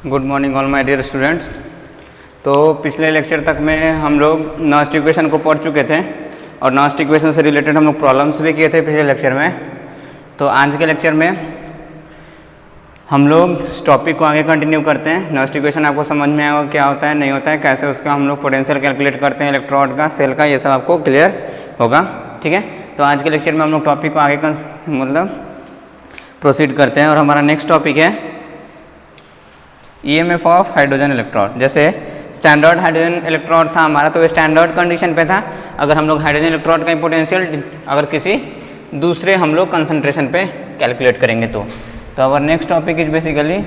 Good morning all my dear students. तो पिछले lecture तक में हम लोग नॉस्ट इक्वेशन को पढ़ चुके थे और नॉस्ट इक्वेशन से रिलेटेड हम लोग प्रॉब्लम्स भी किए थे पिछले लेक्चर में। तो आज के लेक्चर में हम लोग इस टॉपिक को आगे कंटिन्यू करते हैं। नॉस्ट इक्वेशन आपको समझ में आएगा क्या होता है, नहीं होता है, कैसे उसका हम लोग पोटेंशियल कैलकुलेट करते हैं, इलेक्ट्रोड का, सेल का, ये सब आपको क्लियर होगा। ठीक है, तो आज के लेक्चर में हम लोग टॉपिक को आगे प्रोसीड करते हैं और हमारा नेक्स्ट टॉपिक है ईएमएफ ऑफ हाइड्रोजन इलेक्ट्रोड। जैसे स्टैंडर्ड हाइड्रोजन इलेक्ट्रोड था हमारा, तो स्टैंडर्ड कंडीशन पे था। अगर हम लोग हाइड्रोजन इलेक्ट्रोड का पोटेंशियल अगर किसी दूसरे हम लोग कंसंट्रेशन पे कैलकुलेट करेंगे तो our next topic is basically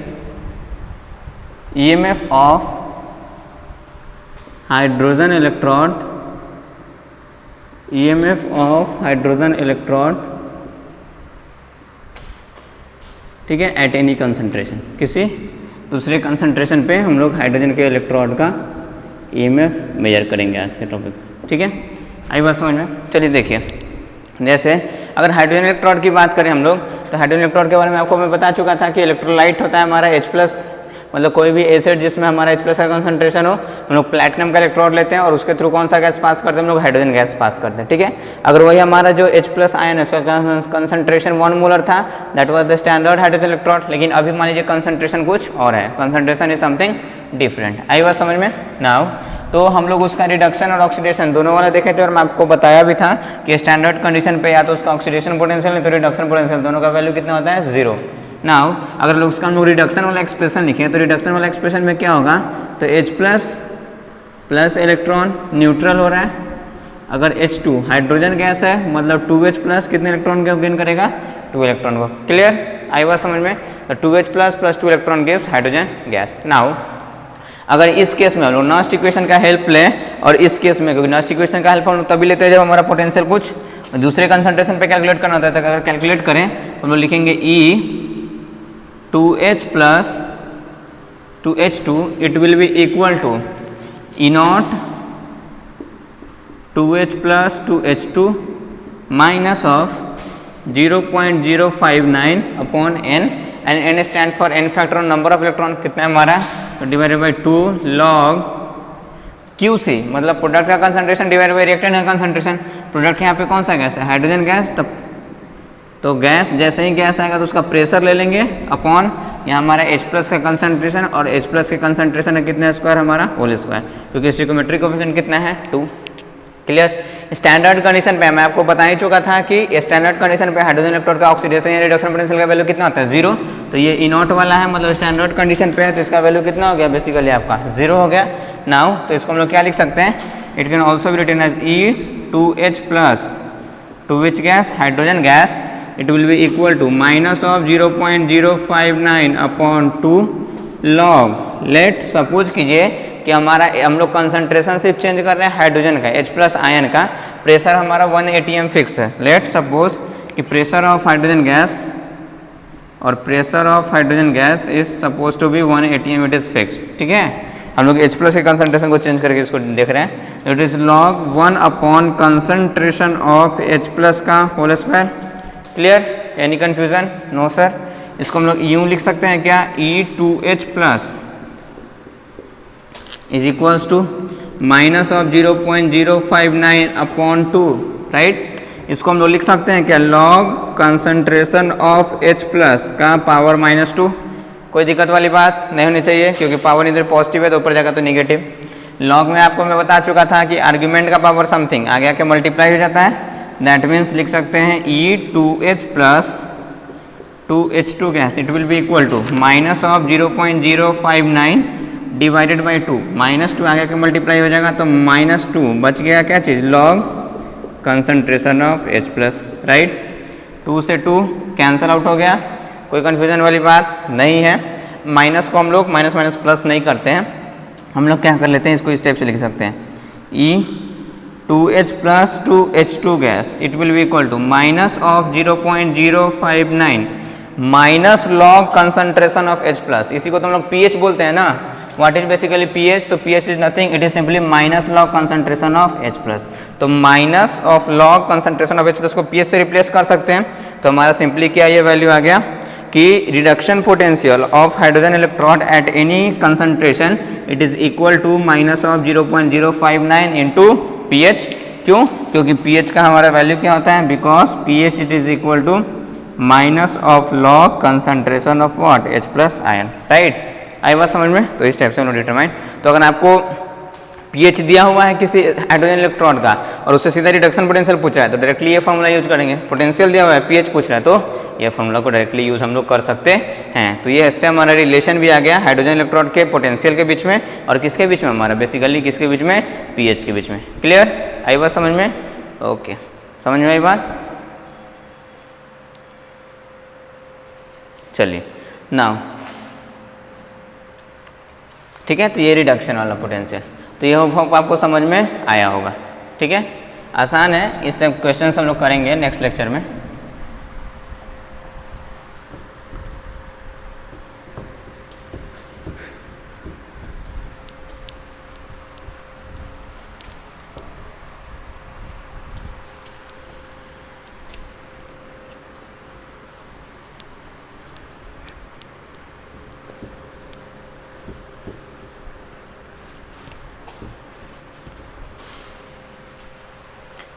EMF of hydrogen electrode, EMF of hydrogen electrode, ठीक है, एट एनी कंसंट्रेशन। किसी दूसरे कंसंट्रेशन पे हम लोग हाइड्रोजन के इलेक्ट्रोड का ईएमएफ मेजर करेंगे आज के टॉपिक। ठीक है, आई बात समझ में? चलिए देखिए, जैसे अगर हाइड्रोजन इलेक्ट्रोड की बात करें हम लोग, तो हाइड्रोजन इलेक्ट्रोड के बारे में आपको मैं बता चुका था कि इलेक्ट्रोलाइट होता है हमारा H+, मतलब कोई भी एसिड जिसमें हमारा H+ का कंसंट्रेशन हो, हम लोग प्लैटिनम का इलेक्ट्रोड लेते हैं और उसके थ्रू कौन सा गैस पास करते हैं, हम लोग हाइड्रोजन गैस पास करते हैं। ठीक है, अगर वही हमारा जो H+ आयन है उसका कंसंट्रेशन 1 मोलर था, that was the standard hydrogen electrode. लेकिन अभी मान लीजिए कंसंट्रेशन कुछ और है, कंसंट्रेशन इज समथिंग डिफरेंट। आई बात समझ में? नाउ तो हम लोग उसका रिडक्शन और ऑक्सीडेशन दोनों वाला देखे थे और मैं आपको बताया भी था कि स्टैंडर्ड कंडीशन पे या तो उसका ऑक्सीडेशन पोटेंशियल नहीं तो रिडक्शन पोटेंशियल, दोनों का वैल्यू कितना होता है? 0। नाउ अगर लोग उसका हम लोग रिडक्शन वाला एक्सप्रेशन लिखे तो रिडक्शन वाला एक्सप्रेशन में क्या होगा, तो H+ प्लस इलेक्ट्रॉन न्यूट्रल हो रहा है। अगर H2 हाइड्रोजन गैस है मतलब 2H+ कितने इलेक्ट्रॉन को गेन करेगा? 2 इलेक्ट्रॉन को। क्लियर? आई बात समझ में? तो 2H+ plus 2 electron gives hydrogen gas. Now अगर इस केस में हम लोग नॉस्ट इक्वेशन का हेल्प लें और इस केस में, क्योंकि नॉस्ट इक्वेशन का हेल्प हम लोग तभी लेते हैं जब हमारा पोटेंशियल कुछ दूसरे कंसंट्रेशन पे कैलकुलेट करना होता है। तो अगर कैलकुलेट करें तो हम लोग लिखेंगे E2H plus 2H2 it will be equal to E0 2H plus 2H2 minus of 0.059 upon n, and n stand for n factor on number of electron कितना है हमारा, तो डिवाइडेड बाई 2 log QC, मतलब प्रोडक्ट का concentration divided by reactant का concentration. Product यहाँ पे कौन सा गैस है? Hydrogen gas. तब तो गैस जैसे ही गैस आएगा तो उसका प्रेशर ले लेंगे अपॉन यहाँ हमारा H+ का कंसंट्रेशन, और H+ के कंसंट्रेशन है कितना स्क्वायर हमारा? होल स्क्वायर, क्योंकि स्टोइकोमेट्रिक कोएफिशिएंट कितना है? 2। क्लियर? स्टैंडर्ड कंडीशन पे मैं आपको बता ही चुका था कि स्टैंडर्ड कंडीशन पे हाइड्रोजन इलेक्ट्रोड का ऑक्सीडेशन या रिडक्शन पोटेंशियल का वैल्यू कितना होता है? 0। तो ये E0 वाला है, मतलब स्टैंडर्ड कंडीशन पे है, तो इसका वैल्यू कितना हो गया? बेसिकली आपका 0 हो गया। नाउ तो इसको हम लोग क्या लिख सकते हैं? It can also be written as E2H plus 2H gas, hydrogen gas, it will be equal to minus of 0.059 upon 2 log। Let suppose कीजिए कि हमारा हम लोग कंसंट्रेशन सिर्फ चेंज कर रहे हैं हाइड्रोजन का, H+ आयन का, प्रेशर हमारा 1 atm फिक्स है। लेट सपोज कि प्रेशर ऑफ हाइड्रोजन गैस और pressure of hydrogen gas is suppose to be 1 atm, it is fix. ठीक है, हम लोग H+ के कंसंट्रेशन को चेंज करके इसको देख रहे हैं। It is log 1 upon concentration of H+ का whole square. Clear? Any confusion? No sir. इसको हम लोग यूं लिख सकते हैं क्या? E2H plus is equals to minus of 0.059 upon 2, right? इसको हम लोग लिख सकते हैं क्या? लॉग कंसंट्रेशन ऑफ H+ का पावर -2। कोई दिक्कत वाली बात नहीं होनी चाहिए, क्योंकि पावर इधर पॉजिटिव है तो ऊपर जाएगा तो निगेटिव। लॉग में आपको मैं बता चुका था कि आर्ग्यूमेंट का पावर समथिंग आगे आके मल्टीप्लाई हो जाता है। दैट मीन्स लिख सकते हैं E2H plus 2H2 gas, it will be equal to minus of 0.059 divided by 2, -2 आगे के मल्टीप्लाई हो जाएगा तो -2 बच गया क्या चीज़? Log concentration of H+, right? 2 से 2 कैंसल आउट हो गया, कोई कन्फ्यूजन वाली बात नहीं है। माइनस को हम लोग माइनस माइनस प्लस नहीं करते हैं, हम लोग क्या कर लेते हैं, इसको इस टाइप से लिख सकते हैं E2H plus 2H2 gas, it will be equal to minus of 0.059 minus log concentration of H+। इसी को तो हम लोग pH बोलते हैं ना। What is basically pH? तो pH is nothing, it is simply minus log concentration of H+। तो minus of log concentration of H+ को pH से रिप्लेस कर सकते हैं, तो हमारा सिंपली क्या ये वैल्यू आ गया कि reduction potential of hydrogen electrode at any concentration it is equal to minus of 0.059 into pH। क्यों? क्योंकि pH का हमारा वैल्यू क्या होता है, because pH it is equal to minus of log concentration of what, H plus ion, right. आई बात समझ में? तो इस टाइप से हम लोग डिटरमाइन, तो अगर आपको pH दिया हुआ है किसी हाइड्रोजन इलेक्ट्रोड का और उससे सीधा रिडक्शन पोटेंशियल पूछा है तो डायरेक्टली ये फॉर्मूला यूज करेंगे। पोटेंशियल दिया हुआ है, pH पूछ रहा है, तो ये फॉर्मूला को डायरेक्टली यूज हम लोग कर सकते हैं। तो ये इससे हमारा रिलेशन भी आ गया हाइड्रोजन इलेक्ट्रोड के पोटेंशियल के बीच में और किसके बीच में, हमारा बेसिकली किसके बीच में, pH के बीच में। क्लियर? आई बात समझ में? ओके, समझ में आई बात? चलिए नाउ, ठीक है, तो ये रिडक्शन वाला पोटेंशियल, तो ये होप आपको समझ में आया होगा। ठीक है, आसान है, इससे क्वेश्चन हम लोग करेंगे नेक्स्ट लेक्चर में।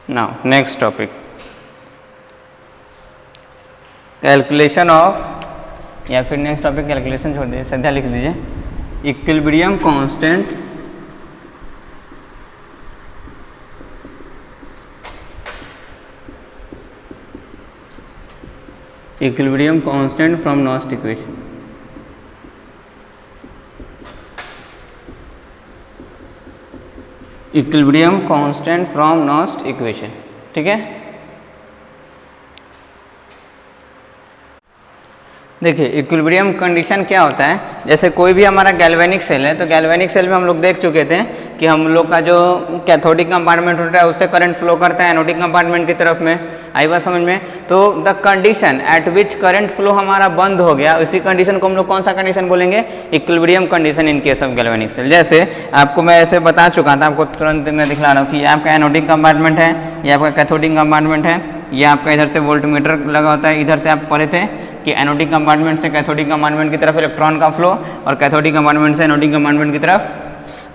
Now next topic, calculation of, या फिर नेक्स्ट टॉपिक कैलकुलेशन छोड़ दीजिए, सीधा लिख दीजिए equilibrium constant from Nernst equation. Equilibrium constant from Nernst equation, ठीक है। देखिए इक्विलिब्रियम कंडीशन क्या होता है, जैसे कोई भी हमारा गैल्वेनिक सेल है, तो गैल्वेनिक सेल में हम लोग देख चुके थे कि हम लोग का जो कैथोडिक कंपार्टमेंट होता है उससे करंट फ्लो करता है एनोडिक कंपार्टमेंट की तरफ में। आई बात समझ में? तो the condition at which current flow हमारा बंद हो गया, उसी कंडीशन को हम लोग कौन सा कंडीशन बोलेंगे, equilibrium condition in case of galvanic cell. जैसे आपको मैं ऐसे बता चुका था, आपको तुरंत मैं दिखला रहा हूँ कि ये आपका एनोडिक कंपार्टमेंट है, ये आपका कैथोडिक कंपार्टमेंट है, ये आपका इधर से वोल्टमीटर लगा होता है, इधर से आप पढ़े थे कि एनोडिक कंपार्टमेंट से कैथोडिक कंपार्टमेंट की तरफ इलेक्ट्रॉन का फ्लो और कैथोडिक कंपार्टमेंट से एनोडिक कंपार्टमेंट की तरफ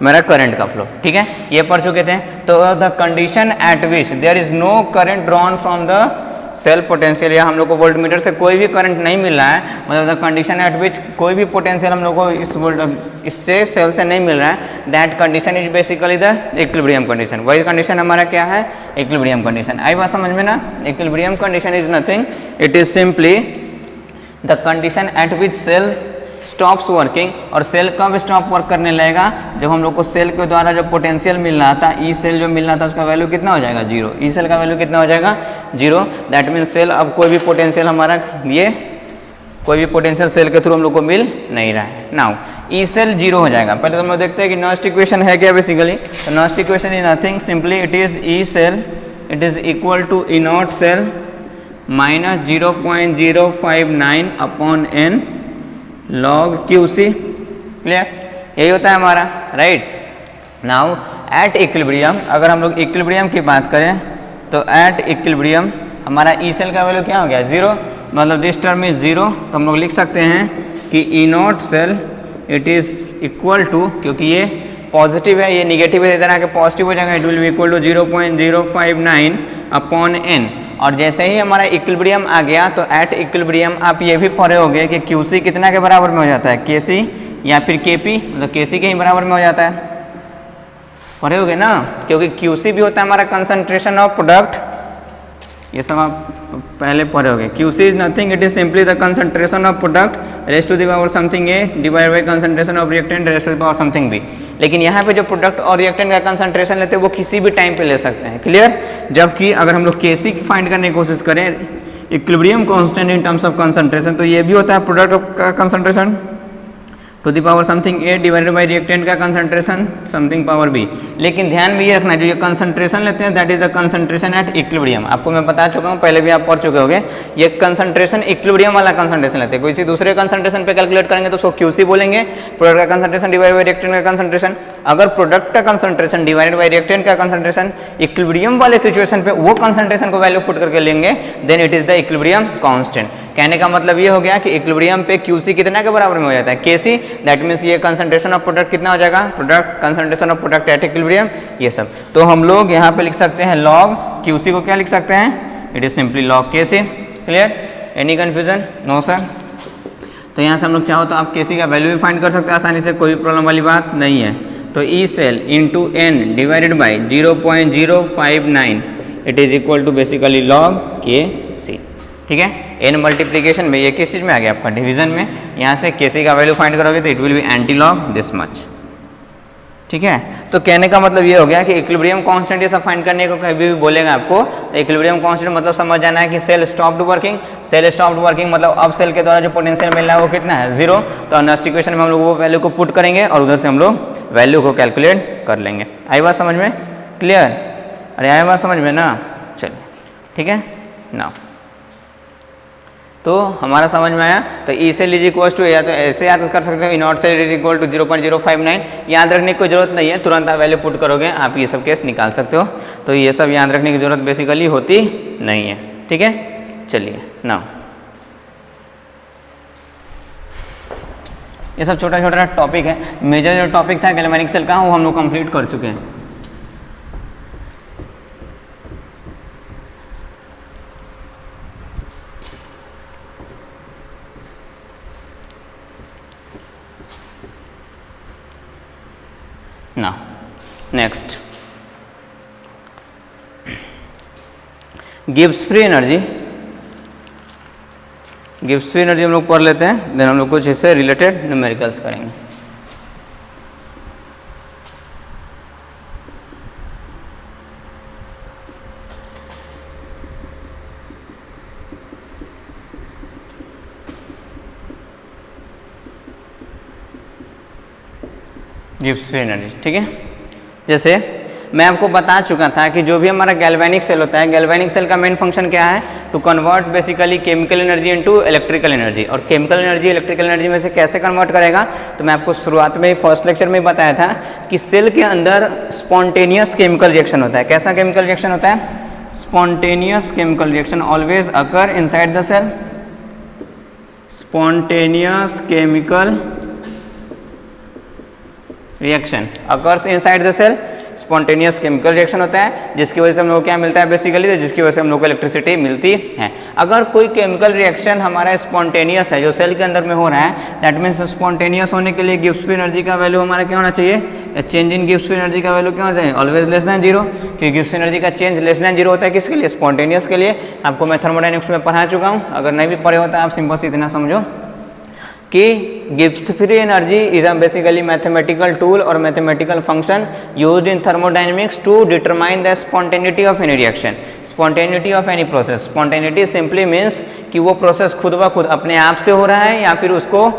मेरा करंट का फ्लो, ठीक है, ये पढ़ चुके थे। तो the condition at which there is no current drawn from the cell potential, या हम लोग को वोल्टमीटर से कोई भी करंट नहीं मिल रहा है, मतलब द कंडीशन एट विच कोई भी पोटेंशियल हम लोग को इससे सेल से नहीं मिल रहा है, that condition is basically the equilibrium condition. वही कंडीशन हमारा क्या है, इक्विलिब्रियम कंडीशन। आई बात समझ में ना? Equilibrium condition is nothing, it is simply the condition at which cells stops working. और सेल कब स्टॉप वर्क करने लगेगा, जब हम लोग को सेल के द्वारा जो पोटेंशियल मिल रहा था, ई सेल जो मिल रहा था उसका वैल्यू कितना हो जाएगा, जीरो। ई सेल का वैल्यू कितना हो जाएगा, जीरो। दैट मीन्स सेल अब कोई भी पोटेंशियल हमारा ये कोई भी पोटेंशियल सेल के थ्रू हम लोग को मिल नहीं रहा है। नाउ ई सेल जीरो हो जाएगा। पहले तो हम लोग देखते हैं कि नॉस्ट इक्वेशन है क्या बेसिकली। तो Nernst equation is nothing, simply it is E cell it is equal to E naught cell minus 0.059 upon n log QC। Clear? यही होता है हमारा, राइट। नाउ एट इक्विलिब्रियम, अगर हम लोग इक्विलिब्रियम की बात करें तो एट इक्विलिब्रियम हमारा ई सेल का वैल्यू क्या हो गया, जीरो, मतलब दिस टर्म इज जीरो। तो हम लोग लिख सकते हैं कि E naught cell it is equal to, क्योंकि ये पॉजिटिव है ये निगेटिव है, इधर आके पॉजिटिव हो जाएगा, it will be equal to 0.059 upon n. और जैसे ही हमारा इक्विलिब्रियम आ गया तो एट इक्विलिब्रियम आप ये भी पढ़े होंगे कि QC कितना के बराबर में हो जाता है, KC या फिर KP, मतलब KC के ही बराबर में हो जाता है, पढ़े होंगे ना, क्योंकि QC भी होता है हमारा कंसंट्रेशन ऑफ प्रोडक्ट, ये सब आप पहले पढ़े होंगे। QC is nothing, it is simply the concentration of product raised to the power something a divide by concentration of reactant raised to the power something b. लेकिन यहाँ पे जो प्रोडक्ट और रिएक्टेंट का कंसंट्रेशन लेते हैं वो किसी भी टाइम पे ले सकते हैं, क्लियर। जबकि अगर हम लोग KC फाइंड करने की कोशिश करें equilibrium constant in terms of concentration, तो ये भी होता है प्रोडक्ट का concentration to the power something a divided by reactant का कंसंट्रेशन समथिंग पावर बी। लेकिन ध्यान में ये रखना है जो ये कंसंट्रेशन लेते हैं that is the concentration at equilibrium. आपको मैं बता चुका हूँ, पहले भी आप पढ़ चुके होंगे, ये कंसंट्रेशन इक्विलिब्रियम वाला कंसंट्रेशन लेते हैं। किसी दूसरे कंसंट्रेशन पे कैलकुलेट करेंगे तो उसको QC बोलेंगे, प्रोडक्ट का कंसंट्रेशन डिवाइड बाय रिएक्टेंट का कंसंट्रेशन। अगर प्रोडक्ट का कंसंट्रेशन डिवाइडेड बाय रिएक्टेंट का कंसंट्रेशन इक्विलिब्रियम वाले सिचुएशन पे वो कंसंट्रेशन को वैल्यू पुट करके लेंगे, then it is the equilibrium constant. कहने का मतलब ये हो गया कि इक्विलिब्रियम पे QC कितना के बराबर में हो जाता है, KC, दैट मीन्स ये कंसंट्रेशन ऑफ प्रोडक्ट कितना हो जाएगा, product concentration of product at equilibrium, ये सब। तो हम लोग यहाँ पे लिख सकते हैं log QC को क्या लिख सकते हैं, it is simply log KC। Clear, any confusion, no sir. तो यहाँ से हम लोग चाहो तो आप KC का वैल्यू भी फाइंड कर सकते हैं आसानी से, कोई प्रॉब्लम वाली बात नहीं है। तो E cell into N divided by 0.059 it is equal to basically log KC। ठीक है, N मल्टीप्लीकेशन में ये किस चीज़ में आ गया आपका, डिवीजन में। यहाँ से KC का वैल्यू फाइंड करोगे तो it will B anti log this much. ठीक है, तो कहने का मतलब ये हो गया कि इक्विलिब्रियम कांस्टेंट ये सब फाइंड करने को कभी भी बोलेगा आपको, तो इक्विलिब्रियम कांस्टेंट मतलब समझ जाना है कि cell stopped working, cell stopped working मतलब अब सेल के द्वारा जो पोटेंशियल मिल रहा है वो कितना है, 0। तो अनस्ट इक्वेशन में हम लोग वो वैल्यू को पुट करेंगे और उधर से हम लोग वैल्यू को कैलकुलेट कर लेंगे। आई बात समझ में, क्लियर, अरे आई बात समझ में ना, चलिए ठीक है ना। तो हमारा समझ में आया। तो E cell is equal to, या तो ऐसे याद कर सकते हो, naught cell is equal to 0.059। याद रखने की कोई जरूरत नहीं है, तुरंत आप वैल्यू पुट करोगे आप ये सब केस निकाल सकते हो। तो ये सब याद रखने की जरूरत बेसिकली होती नहीं है। ठीक है, चलिए ना, ये सब छोटा छोटा टॉपिक है। मेजर जो टॉपिक था गैल्वेनिक सेल का वो हम लोग कंप्लीट कर चुके हैं। Now, next, Gibbs free energy. Gibbs free energy हम लोग पढ़ लेते हैं, देन हम लोग कुछ इससे रिलेटेड न्यूमेरिकल्स करेंगे। गिब्स फ्री एनर्जी, ठीक है। जैसे मैं आपको बता चुका था कि जो भी हमारा गैल्वेनिक सेल होता है, गैल्वेनिक सेल का मेन फंक्शन क्या है, to convert basically chemical energy into electrical energy. और केमिकल एनर्जी इलेक्ट्रिकल एनर्जी में से कैसे कन्वर्ट करेगा, तो मैं आपको शुरुआत में ही फर्स्ट लेक्चर में बताया था कि सेल के अंदर स्पॉन्टेनियस केमिकल रिएक्शन होता है। कैसा केमिकल रिएक्शन होता है, spontaneous chemical reaction always occur inside the cell. Spontaneous chemical reaction occurs inside the cell, spontaneous chemical reaction होता है, जिसकी वजह से हम लोग को क्या मिलता है बेसिकली, तो जिसकी वजह से हम लोग को इलेक्ट्रिसिटी मिलती है। अगर कोई केमिकल रिएक्शन हमारा स्पॉन्टेनियस है, जो सेल के अंदर में हो रहा है, दैट मीन्स स्पॉन्टेनियस होने के लिए गिब्स फ्री एनर्जी का वैल्यू हमारा क्या होना चाहिए, change in Gibbs free energy का वैल्यू क्या होना चाहिए, ऑलवेज लेस देन 0। क्योंकि गिब्स फ्री एनर्जी का चेंज लेस देन 0 होता है किसके लिए, स्पॉन्टेनियस के लिए। आपको मैं थर्मोडायनेमिक्स में पढ़ा चुका हूँ, अगर नहीं भी पढ़े हो तो आप सिंपल से इतना समझो कि Gibbs free energy is a basically mathematical tool और mathematical function used in thermodynamics to determine the spontaneity of any reaction, spontaneity of any process. Spontaneity simply means कि वो प्रोसेस खुद ब खुद अपने आप से हो रहा है या फिर उसको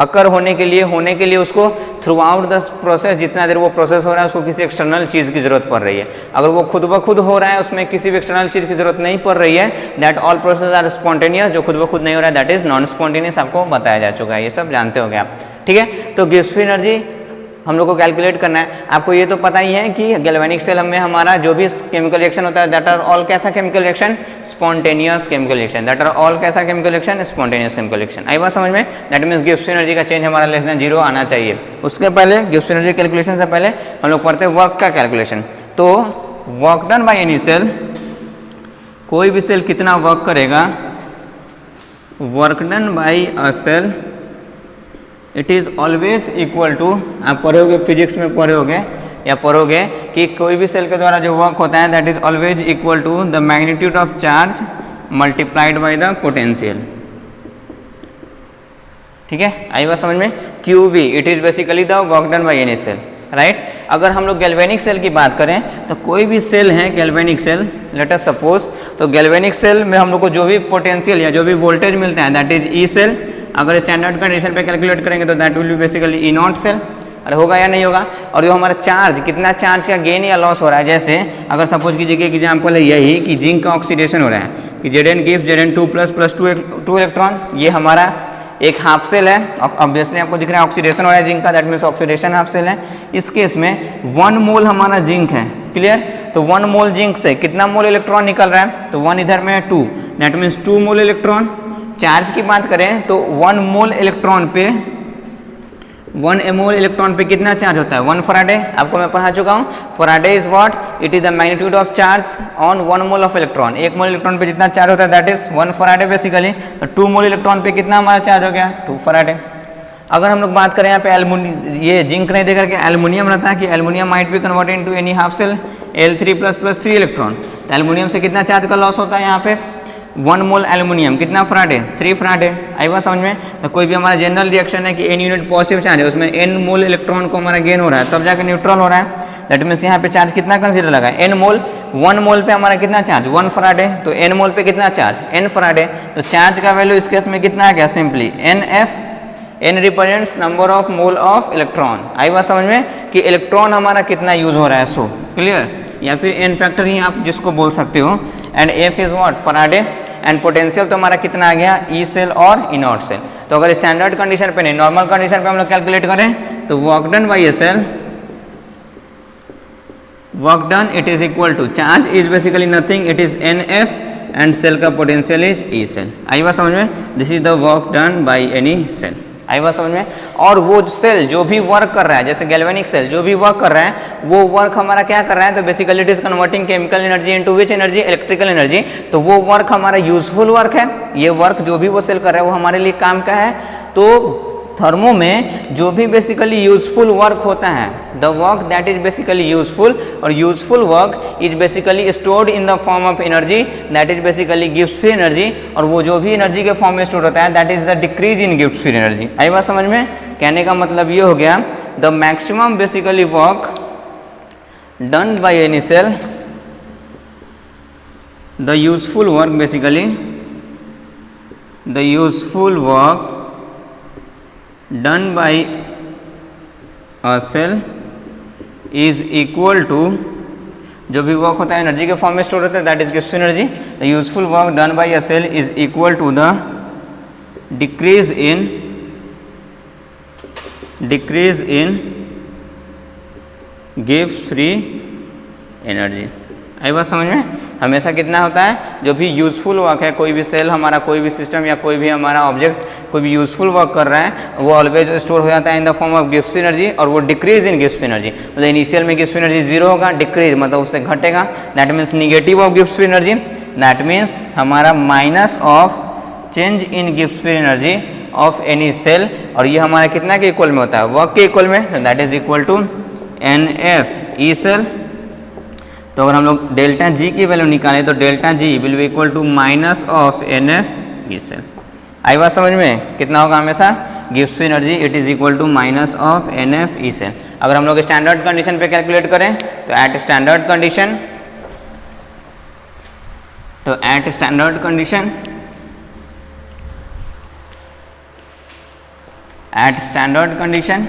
अकर होने के लिए उसको थ्रू आउट द प्रोसेस, जितना देर वो प्रोसेस हो रहा है उसको किसी एक्सटर्नल चीज़ की जरूरत पड़ रही है। अगर वो खुद ब खुद हो रहा है, उसमें किसी भी एक्सटर्नल चीज़ की जरूरत नहीं पड़ रही है, that all process are spontaneous. जो खुद ब खुद नहीं हो रहा है दैट इज नॉन स्पॉन्टेनियस, आपको बताया जा चुका है, ये सब जानते हो आप। ठीक है, तो गिब्स फ्री एनर्जी हम लोग को कैलकुलेट करना है। आपको ये तो पता ही है कि गैल्वेनिक सेल में हमारा जो भी केमिकल रिएक्शन होता है दैट आर ऑल कैसा chemical reaction, spontaneous chemical reaction, that are all कैसा chemical reaction, spontaneous chemical reaction. आई बात समझ में, that means Gibbs free energy का चेंज हमारा लेस देन 0 आना चाहिए। उसके पहले गिब्स फ्री एनर्जी कैलकुलेशन से पहले हम लोग पढ़ते हैं वर्क का कैलकुलेशन। तो work done by any cell, कोई भी सेल कितना वर्क करेगा, work done by a cell it is always equal to, आप पढ़ोगे फिजिक्स में पढ़ोगे या पढ़ोगे कि कोई भी सेल के द्वारा जो वर्क होता है that is always equal to the magnitude of charge multiplied by the potential. ठीक है, आई बात समझ में, QV it is basically the work done by any cell, right. अगर हम लोग गैल्वेनिक सेल की बात करें तो कोई भी सेल है galvanic cell, let us suppose, तो गैल्वेनिक सेल में हम लोग को जो भी पोटेंशियल या जो भी वोल्टेज मिलता है दैट इज ई सेल। अगर स्टैंडर्ड कंडीशन पे कैलकुलेट करेंगे तो that will be basically E naught cell. अरे होगा या नहीं होगा। और जो हमारा चार्ज, कितना चार्ज का गेन या लॉस हो रहा है, जैसे अगर सपोज कीजिए कि एग्जाम्पल है यही कि जिंक का ऑक्सीडेशन हो रहा है कि Zn gives Zn2 plus 2 electron, ये हमारा एक हाफ सेल है। ऑब्वियसली आपको दिख रहा है ऑक्सीडेशन हो रहा है जिंक का, that means oxidation half cell है। इस केस में 1 मोल हमारा जिंक है, क्लियर। तो 1 मोल जिंक से कितना मोल इलेक्ट्रॉन निकल रहा है, तो 1 इधर में है 2, that means 2 mole electron. Charge की बात करें तो 1 मोल इलेक्ट्रॉन पे 1 मोल इलेक्ट्रॉन पे कितना चार्ज होता है 1 फराडे। आपको मैं पढ़ा चुका हूँ, Faraday is what, it is the magnitude of charge on 1 mole of electron. 1 mole electron पे जितना चार्ज होता है दैट इज 1 फराडे बेसिकली। तो 2 मोल इलेक्ट्रॉन पे कितना हमारा चार्ज हो गया 2 फराडे। अगर हम लोग बात करें यहाँ पे एल्युमिनियम, ये जिंक नहीं देकर के एल्युमिनियम रहता है कि aluminium might be converted into any half cell Al3++3 electron. तो एल्युमिनियम से कितना चार्ज का लॉस होता है यहाँ पे 1 मोल एल्युमिनियम कितना फराडे 3 फराडे। आई बात समझ में। तो कोई भी हमारा जनरल रिएक्शन है कि n यूनिट पॉजिटिव चार्ज है उसमें n मोल इलेक्ट्रॉन को हमारा गेन हो रहा है तब जाकर न्यूट्रल हो रहा है। दैट मीन्स यहाँ पे चार्ज कितना कंसीडर लगा है n मोल। 1 मोल पे हमारा कितना चार्ज 1 फराडे, तो n मोल पे कितना चार्ज n फराडे। तो चार्ज का वैल्यू इस केस में कितना आ गया simply NF। n represents number of mole of electron. आई बात समझ में कि इलेक्ट्रॉन हमारा कितना यूज हो रहा है, सो क्लियर, या फिर n फैक्टर ही आप जिसको बोल सकते हो। And F is what Faraday. And potential तो हमारा कितना आ गया ई सेल और ई नॉट सेल। तो अगर स्टैंडर्ड कंडीशन पे नहीं नॉर्मल कंडीशन पे हम लोग कैलकुलेट करें तो work done by a cell, work done it is equal to charge is basically nothing, it is NF and cell का पोटेंशियल इज ई सेल। आई बात समझ में, this is the work done by any cell. आई बात समझ में। और वो सेल जो भी वर्क कर रहा है जैसे गैल्वेनिक सेल जो भी वर्क कर रहा है वो वर्क हमारा क्या कर रहा है, तो basically it is converting chemical energy into which energy electrical energy. तो वो वर्क हमारा यूजफुल वर्क है। ये वर्क जो भी वो सेल कर रहा है वो हमारे लिए काम का है। तो थर्मो में जो भी बेसिकली यूजफुल वर्क होता है, the work that is basically useful, और useful work is basically stored in the form of energy that is basically गिव्स फ्री एनर्जी। और वो जो भी एनर्जी के फॉर्म में स्टोर होता है that is the decrease in गिव्स फ्री एनर्जी। आई बात समझ में। कहने का मतलब ये हो गया the maximum basically work done by any cell, the useful work basically, the useful work done by a cell is equal to, जो भी वर्क होता है एनर्जी के फॉर्म में स्टोर होता है दैट इज गिव्स energy. The useful work done by a cell is equal to the decrease in गिव्स फ्री एनर्जी। आई बात समझ में। हमेशा कितना होता है जो भी यूजफुल वर्क है, कोई भी सेल हमारा, कोई भी सिस्टम या कोई भी हमारा ऑब्जेक्ट कोई भी यूजफुल वर्क कर रहा है वो ऑलवेज स्टोर हो जाता है इन द फॉर्म ऑफ गिव्स एनर्जी, और वो डिक्रीज इन गिव्स एनर्जी। मतलब इनिशियल में गिव्स एनर्जी 0 होगा, डिक्रीज मतलब उससे घटेगा, दैट मीन्स निगेटिव ऑफ गिव्स एनर्जी, दैट मीन्स हमारा माइनस ऑफ चेंज इन गिव्स एनर्जी ऑफ एनी सेल। और ये हमारा कितना के इक्वल में होता है वर्क के इक्वल में, that is equal to NF E cell. तो अगर हम लोग डेल्टा जी की वैल्यू निकालें तो delta G will be equal to minus of NF E cell. आई बात समझ में। कितना होगा हमेशा गिव्स energy it is equal to minus of NF E cell. अगर हम लोग स्टैंडर्ड कंडीशन पे कैलकुलेट करें तो एट स्टैंडर्ड कंडीशन, तो at standard condition, at standard condition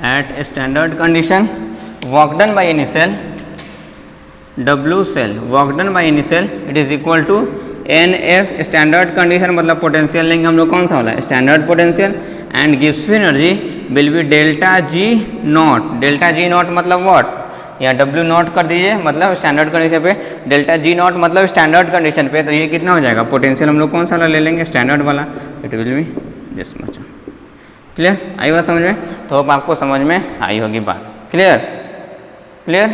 at a standard condition work done by any cell, W cell work done by any cell it is equal to NF standard condition मतलब potential लेंगे हम लोग कौन सा वाला standard potential, and gives energy will be delta G not. Delta G not मतलब what, या W not कर दीजिए, मतलब स्टैंडर्ड कंडीशन पे डेल्टा जी नॉट मतलब स्टैंडर्ड कंडीशन पे। तो ये कितना हो जाएगा पोटेंशियल हम लोग कौन सा वाला ले लेंगे स्टैंडर्ड वाला, it will be this much. Clear, आई बात समझ में। तो अब आपको समझ में आई होगी बात। क्लियर क्लियर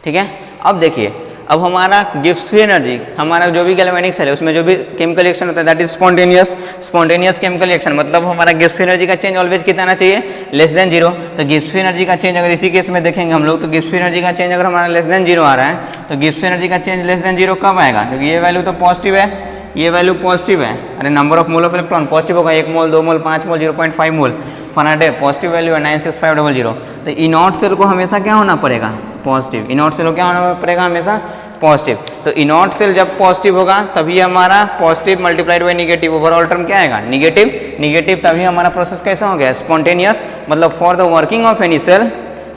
ठीक है। अब देखिए, अब हमारा गिव्स फ्री एनर्जी, हमारा जो भी गैल्वेनिक सेल है उसमें जो भी केमिकल रिएक्शन होता है that is spontaneous chemical reaction, मतलब हमारा गिव्स फ्री एनर्जी का चेंज ऑलवेज कितना आना चाहिए लेस देन 0। तो गिव्स फ्री एनर्जी का चेंज अगर इसी केस में देखेंगे हम लोग तो गिव्स फ्री एनर्जी का चेंज अगर हमारा लेस देन 0 आ रहा है तो गिव्स फ्री एनर्जी का चेंज लेस देन 0 कब आएगा, क्योंकि ये वैल्यू तो पॉजिटिव है, ये वैल्यू पॉजिटिव है। अरे number of mole of electron positive होगा, 1 मोल 2 मोल 5 मोल 0.5 मोल फराडे पॉजिटिव वैल्यू है 96500। तो ई नॉट सेल को हमेशा क्या होना पड़ेगा पॉजिटिव, ई नॉट सेल को क्या होना पड़ेगा हमेशा पॉजिटिव। तो ई नॉट सेल जब पॉजिटिव होगा तभी हमारा positive multiplied by negative, overall term क्या आएगा निगेटिव, तभी हमारा प्रोसेस कैसा हो गया स्पॉन्टेनियस। मतलब for the working of any cell,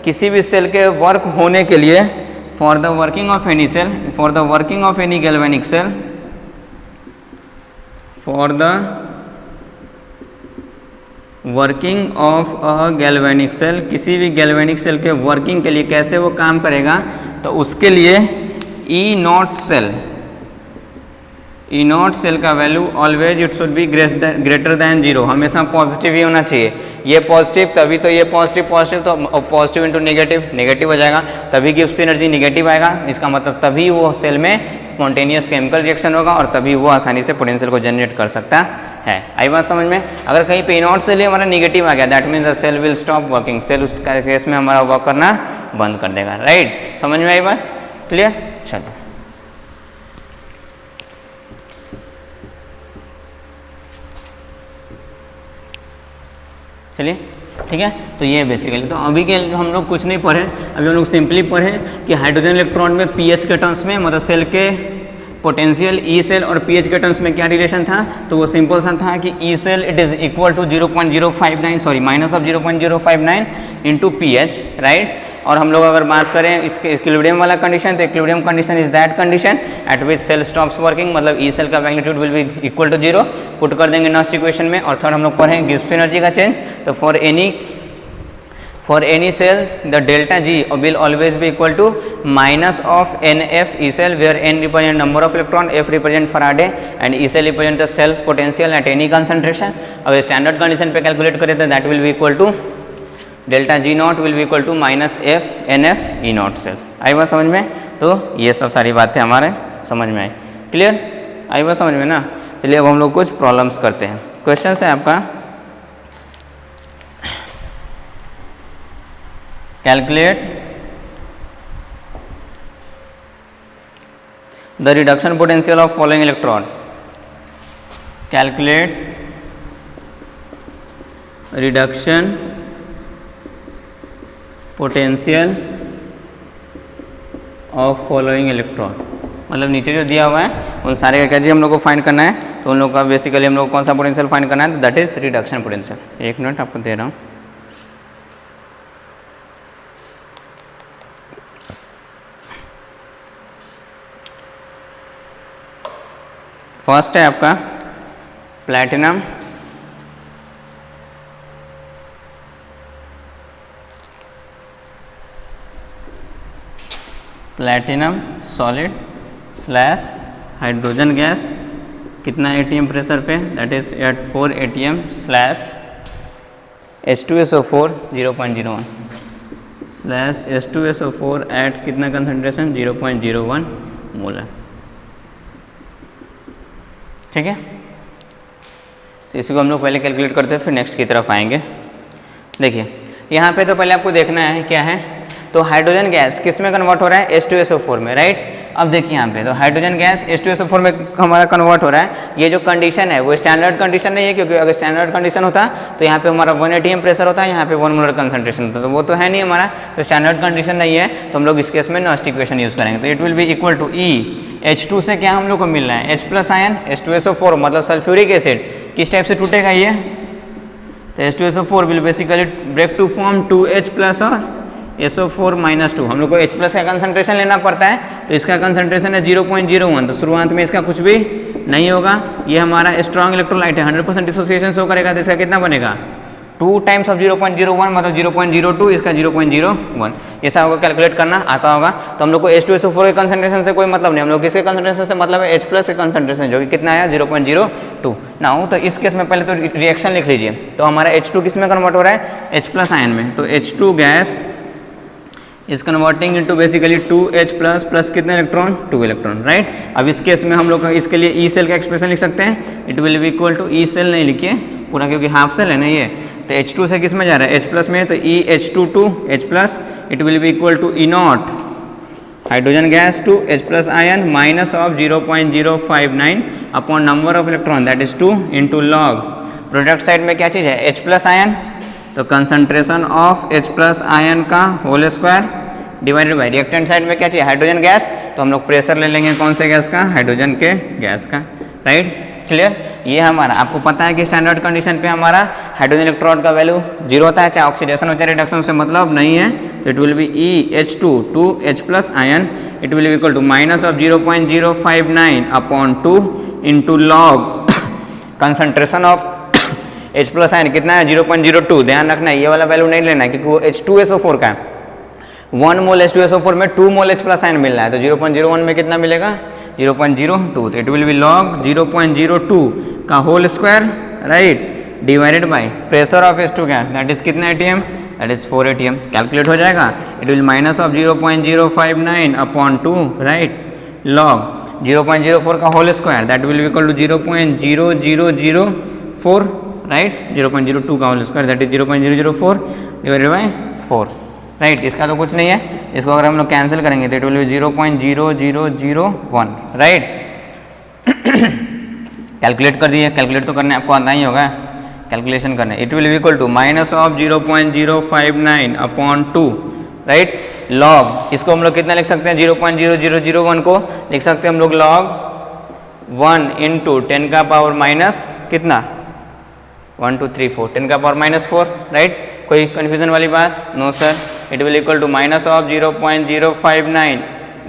किसी भी सेल के वर्क होने के लिए, for the working of any cell, for the working of any galvanic cell, for the working of a galvanic cell, किसी भी गैल्वेनिक सेल के वर्किंग के लिए कैसे वो काम करेगा, तो उसके लिए ई नॉट सेल का value always it should be greater than zero, हमेशा पॉजिटिव ही होना चाहिए। ये पॉजिटिव तभी तो ये पॉजिटिव तो पॉजिटिव इंटू नेगेटिव हो जाएगा, तभी गिब्स एनर्जी नेगेटिव आएगा। इसका मतलब तभी वो सेल में स्पॉन्टेनियस केमिकल रिएक्शन होगा और तभी वो आसानी से पोटेंशियल को जनरेट कर सकता है। आई बात समझ में? अगर कहीं पे नॉट सेल हमारा नेगेटिव आ गया, that means the cell will stop working, cell उस केस में हमारा वर्क करना बंद कर देगा। राइट, समझ में आई बात? क्लियर? चलो चलिए, ठीक है। तो ये बेसिकली, तो अभी के हम लोग कुछ नहीं पढ़े, अभी हम लोग सिंपली पढ़े कि हाइड्रोजन इलेक्ट्रॉन में पीएच के टर्म्स में, मतलब सेल के पोटेंशियल ई सेल और पीएच के टर्म्स में क्या रिलेशन था, तो वो सिंपल सा था कि E cell it is equal to minus of 0.059 into pH, right. और हम लोग अगर बात करें इसके इक्विलिब्रियम वाला कंडीशन, तो equilibrium condition is that condition at which cell stops working, मतलब ई सेल का magnitude will be equal to 0, put कर देंगे नॉस्ट इक्वेशन में। और थर्ड हम लोग पढ़ेंगे गिब्स एनर्जी का चेंज, तो for any cell the delta G will always be equal to minus of N F E cell, where n represent number of electron, F represent Faraday and E cell represent the self potential at any concentration. अगर standard condition पे calculate करें तो that will be equal to delta G naught will be equal to minus F n F E naught cell. आई बात समझ में? तो ये सब सारी बातें हमारे समझ में आई। क्लियर? आई बात समझ में ना? चलिए अब हम लोग कुछ प्रॉब्लम्स करते हैं। क्वेश्चन है आपका, calculate the reduction potential of following electron, calculate reduction potential of following electron, मतलब नीचे जो दिया हुआ है उन सारे का क्या जी हम लोग को फाइंड करना है, तो उन लोग का बेसिकली हम लोग कौन सा पोटेंशियल फाइंड करना है, तो दैट इज रिडक्शन पोटेंशियल। एक मिनट आपको दे रहा हूँ। फर्स्ट है आपका platinum, solid slash hydrogen gas, कितना एटीएम प्रेशर पे, that is at 4 ATM slash H2SO4 0.01 slash H2SO4 at कितना कंसंट्रेशन 0.01 मोलर। ठीक है, तो इसी को हम लोग पहले कैलकुलेट करते हैं, फिर नेक्स्ट की तरफ आएंगे। देखिए यहाँ पे तो पहले आपको देखना है क्या है, तो हाइड्रोजन गैस किस में कन्वर्ट हो रहा है, H2SO4 में, राइट। अब देखिए यहाँ पे तो हाइड्रोजन गैस H2SO4 में हमारा कन्वर्ट हो रहा है। ये जो कंडीशन है वो स्टैंडर्ड कंडीशन नहीं है, क्योंकि अगर स्टैंडर्ड कंडीशन होता तो यहाँ पे हमारा 1 ATM प्रेशर होता है, यहाँ पे 1 मोलर कंसंट्रेशन होता है, तो वो तो है नहीं हमारा, तो स्टैंडर्ड कंडीशन नहीं है, तो हम लोग इस केस में नॉस्ट इक्वेशन यूज़ करेंगे। तो it will be equal to E H2 से क्या हम लोग को मिल रहा है, H प्लस आयन H2SO4, मतलब सल्फ्यूरिक एसिड किस टाइप से टूटेगा ये, तो H2SO4 will basically break to form 2H plus और SO4 माइनस 2। हम लोग को H प्लस का कंसंट्रेशन लेना पड़ता है, तो इसका कंसंट्रेशन है 0.01, तो शुरुआत में इसका कुछ भी नहीं होगा। ये हमारा स्ट्रॉन्ग इलेक्ट्रोलाइट है, 100% डिसोसिएशन शो करेगा, तो इसका कितना बनेगा 2 टाइम्स ऑफ 0.01, मतलब 0.02, इसका 0.01। ये सब आपको कैलकुलेट करना आता होगा। तो हम लोग को H2SO4 के कंसंट्रेशन से कोई मतलब नहीं, हम लोग किसके कंसंट्रेशन से मतलब है, H प्लस के कंसंट्रेशन, जो कि कितना है 0.02 नाउ। तो इस केस में पहले तो रिएक्शन लिख लीजिए, तो हमारा H2 किस में कन्वर्ट हो रहा है, H प्लस आयन में, तो H2 gas is converting into basically 2H plus plus कितने इलेक्ट्रॉन, 2 इलेक्ट्रॉन, राइट। अब इस केस में हम लोग इसके लिए ई सेल का एक्सप्रेशन लिख सकते हैं, it will be equal to, E cell नहीं लिखिए पूरा क्योंकि हाफ सेल है ना ये, तो H2 से किस में जा रहा है, H प्लस में, तो E H2 to H plus, it will be equal to E naught hydrogen gas to H plus ion minus of 0.059 upon number of electron, that is 2 into log product side में क्या चीज़ है, H plus ion, तो concentration of H plus ion का whole square divided by reactant side में क्या चाहिए, hydrogen gas, तो हम लोग प्रेशर ले लेंगे कौन से गैस का, हाइड्रोजन के गैस का, राइट। क्लियर, ये हमारा आपको पता है कि स्टैंडर्ड कंडीशन पे हमारा हाइड्रोजन इलेक्ट्रॉन का वैल्यू 0 होता है, चाहे ऑक्सीडेशन हो चाहे रिडक्शन से मतलब नहीं है, तो it will be E H2 to H plus ion, it will be equal to minus of 0.059 upon 2 into log concentration of H plus ion कितना है 0.02। ध्यान रखना है ये वाला वैल्यू नहीं लेना है, क्योंकि वो H2SO4 का है, 1 मोल H2SO4 में 2 मोल H प्लस आयन मिल रहा है, तो 0.01 में कितना मिलेगा 0.02, तो इट विल बी लॉग 0.02 का whole square, right, divided by pressure of H2 gas that is कितना ATM, that is 4 atm, calculate हो जाएगा, it will minus of 0.059 upon 2, right, log 0.04 का whole square that will be equal to 0.0004, right, 0.02 का whole square that is 0.004 divided by 4, right, इसका तो कुछ नहीं है, इसको अगर हम लोग कैंसिल करेंगे तो it will B 0.0001, right. Calculate कर दिए, कैलकुलेट तो करने आपको आता ही होगा, कैलकुलेशन करने, it will be equal to minus of 0.059 upon 2, right, log, इसको हम लोग कितना लिख सकते हैं 0.0001 को लिख सकते हैं हम लोग लॉग 1 इंटू 10 का पावर माइनस कितना 1 2 3 4 10 का पावर माइनस 4, राइट, कोई कन्फ्यूजन वाली बात, no sir, it will equal to minus of 0.059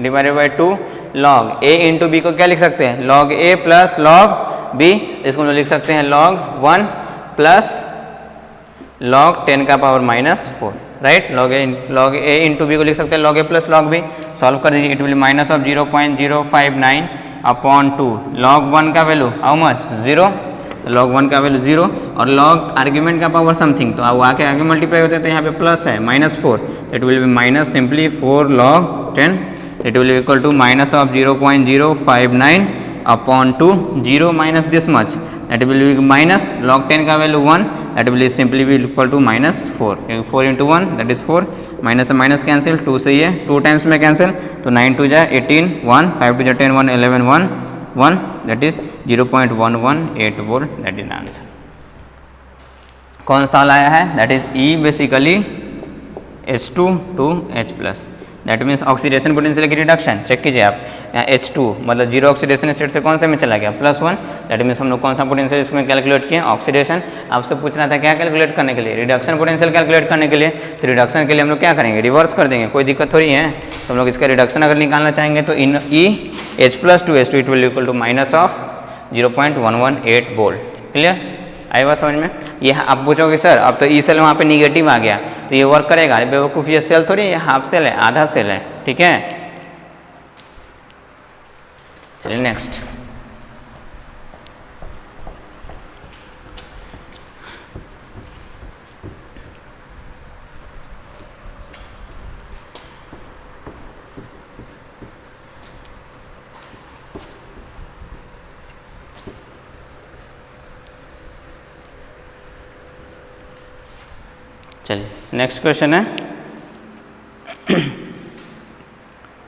divided by 2 log a into B को क्या लिख सकते हैं log a plus log b, इसको हम लोग लिख सकते हैं लॉग 1 प्लस लॉग 10 का power minus 4, right, log a into B को लिख सकते हैं log a plus log b, solve कर दीजिए, it will minus of 0.059 upon 2 log 1 का वैल्यू हाउ मच 0, लॉग 1 का वैल्यू 0 और लॉग आर्ग्यूमेंट का पावर समथिंग, तो वो आके आगे मल्टीप्लाई होते हैं तो यहाँ पे प्लस है -4, it will be minus simply 4 log 10, it will be equal to minus of 0.059 upon 2, 0 minus this much that will be minus log 10 का value 1 that will simply be equal to -4, 4 into 1 that is 4, minus से minus cancel, 2 से ये 2 times में cancel, तो 9 2 जा 18, 1 5 2 जा 10, 1 11, 1 that is 0.118 volt, that is answer. कौन सा आया है that is E basically H2 to H plus, that means oxidation potential की रिडक्शन, चेक कीजिए आप, यहाँ H2 मतलब जीरो ऑक्सीडेशन स्टेट से कौन से में चला गया +1, दैट मीन्स हम लोग कौन सा पोटेंशियल इसमें कैलकुलेट किए ऑक्सीडेशन, आपसे पूछ रहा था क्या कैलकुलेट करने के लिए रिडक्शन पोटेंशियल कैलकुलेट करने के लिए, तो रिडक्शन के लिए हम लोग क्या करेंगे रिवर्स कर देंगे, कोई दिक्कत थोड़ी है, तो हम लोग इसका रिडक्शन अगर निकालना चाहेंगे तो इन E H plus to H2 it will equal to minus of 0.118 volt, clear, आई बात समझ में। ये आप पूछोगे सर अब तो ई सेल वहाँ पे निगेटिव आ गया तो ये वर्क करेगा, अरे बेवकूफ़ ये सेल थोड़ी, ये हाफ सेल है, आधा सेल है, ठीक है। चलिए नेक्स्ट, चलिए नेक्स्ट क्वेश्चन है,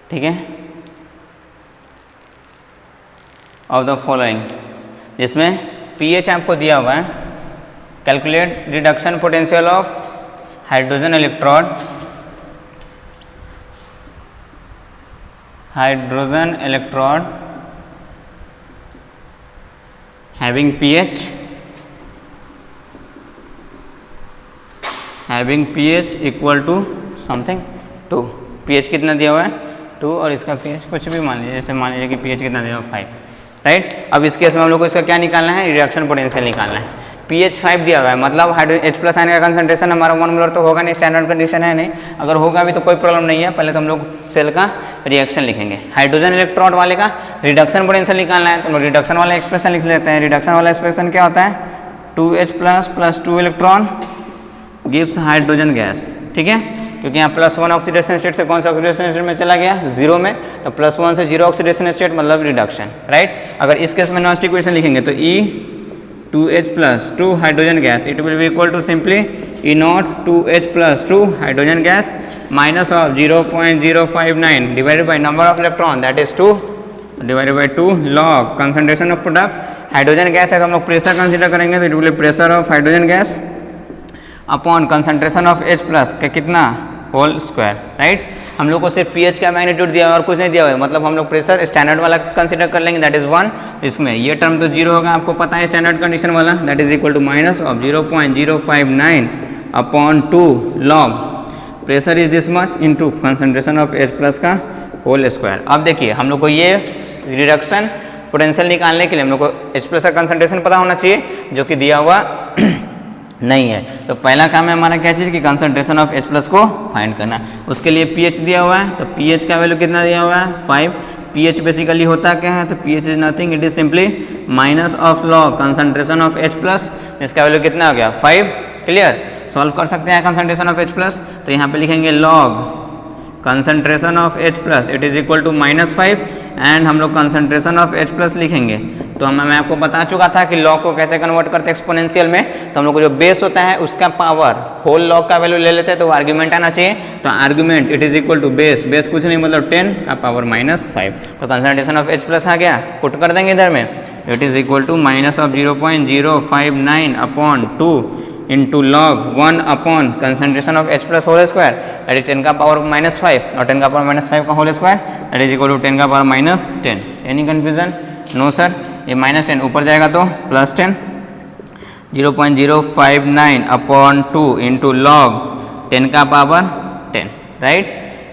ठीक है, ऑफ द फॉलोइंग, जिसमें पीएच आपको दिया हुआ है, calculate reduction potential of hydrogen electrode having pH equal to something 2, pH कितना दिया हुआ है 2 और इसका pH कुछ भी मान लीजिए, जैसे मान लीजिए कि pH कितना दिया हुआ 5, राइट। अब इस केस में हम लोग को इसका क्या निकालना है रिडक्शन पोटेंशियल निकालना है, pH 5 दिया हुआ है, मतलब हाइड्रोजन H प्लस आयन का कंसंट्रेशन हमारा 1 मोलर तो होगा नहीं, स्टैंडर्ड कंडीशन है नहीं, अगर होगा भी तो कोई प्रॉब्लम नहीं है, पहले तो हम लोग सेल का रिएक्शन लिखेंगे, हाइड्रोजन इलेक्ट्रोड वाले का रिडक्शन पोटेंशियल निकालना है तो हम लोग रिडक्शन वाला एक्सप्रेशन लिख लेते हैं। रिडक्शन वाला एक्सप्रेशन क्या होता है 2H plus 2 electron gives hydrogen gas, ठीक है, क्योंकि यहाँ +1 ऑक्सीडेशन स्टेट से कौन सा ऑक्सीडेशन स्टेट में चला गया 0 में, तो +1 से 0 ऑक्सीडेशन स्टेट मतलब रिडक्शन, राइट। अगर इस केस में नॉस्टिक इक्वेशन लिखेंगे तो E 2H plus 2 hydrogen gas it will be equal to simply E naught 2H plus 2 hydrogen gas minus of 0.059 divided by number of electron that is 2 divided by 2 log concentration of product, hydrogen gas है तो हम लोग pressure consider करेंगे तो it will be pressure of hydrogen gas upon concentration of H plus का कितना whole square, right. हम लोग को सिर्फ pH का मैग्नीट्यूड दिया हुआ और कुछ नहीं दिया हुआ है, मतलब हम लोग प्रेशर स्टैंडर्ड वाला कंसीडर कर लेंगे दैट इज 1, इसमें ये टर्म तो 0 होगा, आपको पता है स्टैंडर्ड कंडीशन वाला, that is equal to minus of 0.059 upon 2 log pressure is this much into concentration of H plus का होल स्क्वायर। अब देखिए हम लोग को ये रिडक्शन पोटेंशियल निकालने के लिए हम लोग को H प्लस का कंसंट्रेशन पता होना चाहिए जो कि दिया हुआ नहीं है। तो पहला काम है हमारा क्या चीज़ कि कंसंट्रेशन ऑफ H प्लस को फाइंड करना। उसके लिए pH दिया हुआ है, तो pH का वैल्यू कितना दिया हुआ है 5। pH बेसिकली होता क्या है, तो pH is nothing, it is simply minus of log concentration of H plus, इसका वैल्यू कितना हो गया 5। क्लियर, सॉल्व कर सकते हैं कंसंट्रेशन ऑफ H प्लस, तो यहाँ पे लिखेंगे log concentration of H plus it is equal to -5 and हम लोग कंसंट्रेशन ऑफ H प्लस लिखेंगे। तो मैं आपको बता चुका था कि लॉग को कैसे कन्वर्ट करते हैं एक्सपोनेंशियल में, तो हम लोग को जो बेस होता है उसका पावर होल लॉग का वैल्यू ले लेते हैं, तो आर्ग्यूमेंट आना चाहिए। तो argument it is equal to base, base कुछ नहीं मतलब 10 का पावर -5, तो कंसंट्रेशन ऑफ H प्लस आ गया, पुट कर देंगे इधर में, it is equal to minus of 0.059 upon 2 into log 1 upon concentration of H plus whole square that is 10 का पावर -5 और 10 का पावर -5 का whole square that is equal to 10 का power -10। Any confusion? No sir, ये -10 ऊपर जाएगा तो +10, 0.059 upon 2 into log 10 का पावर 10, राइट।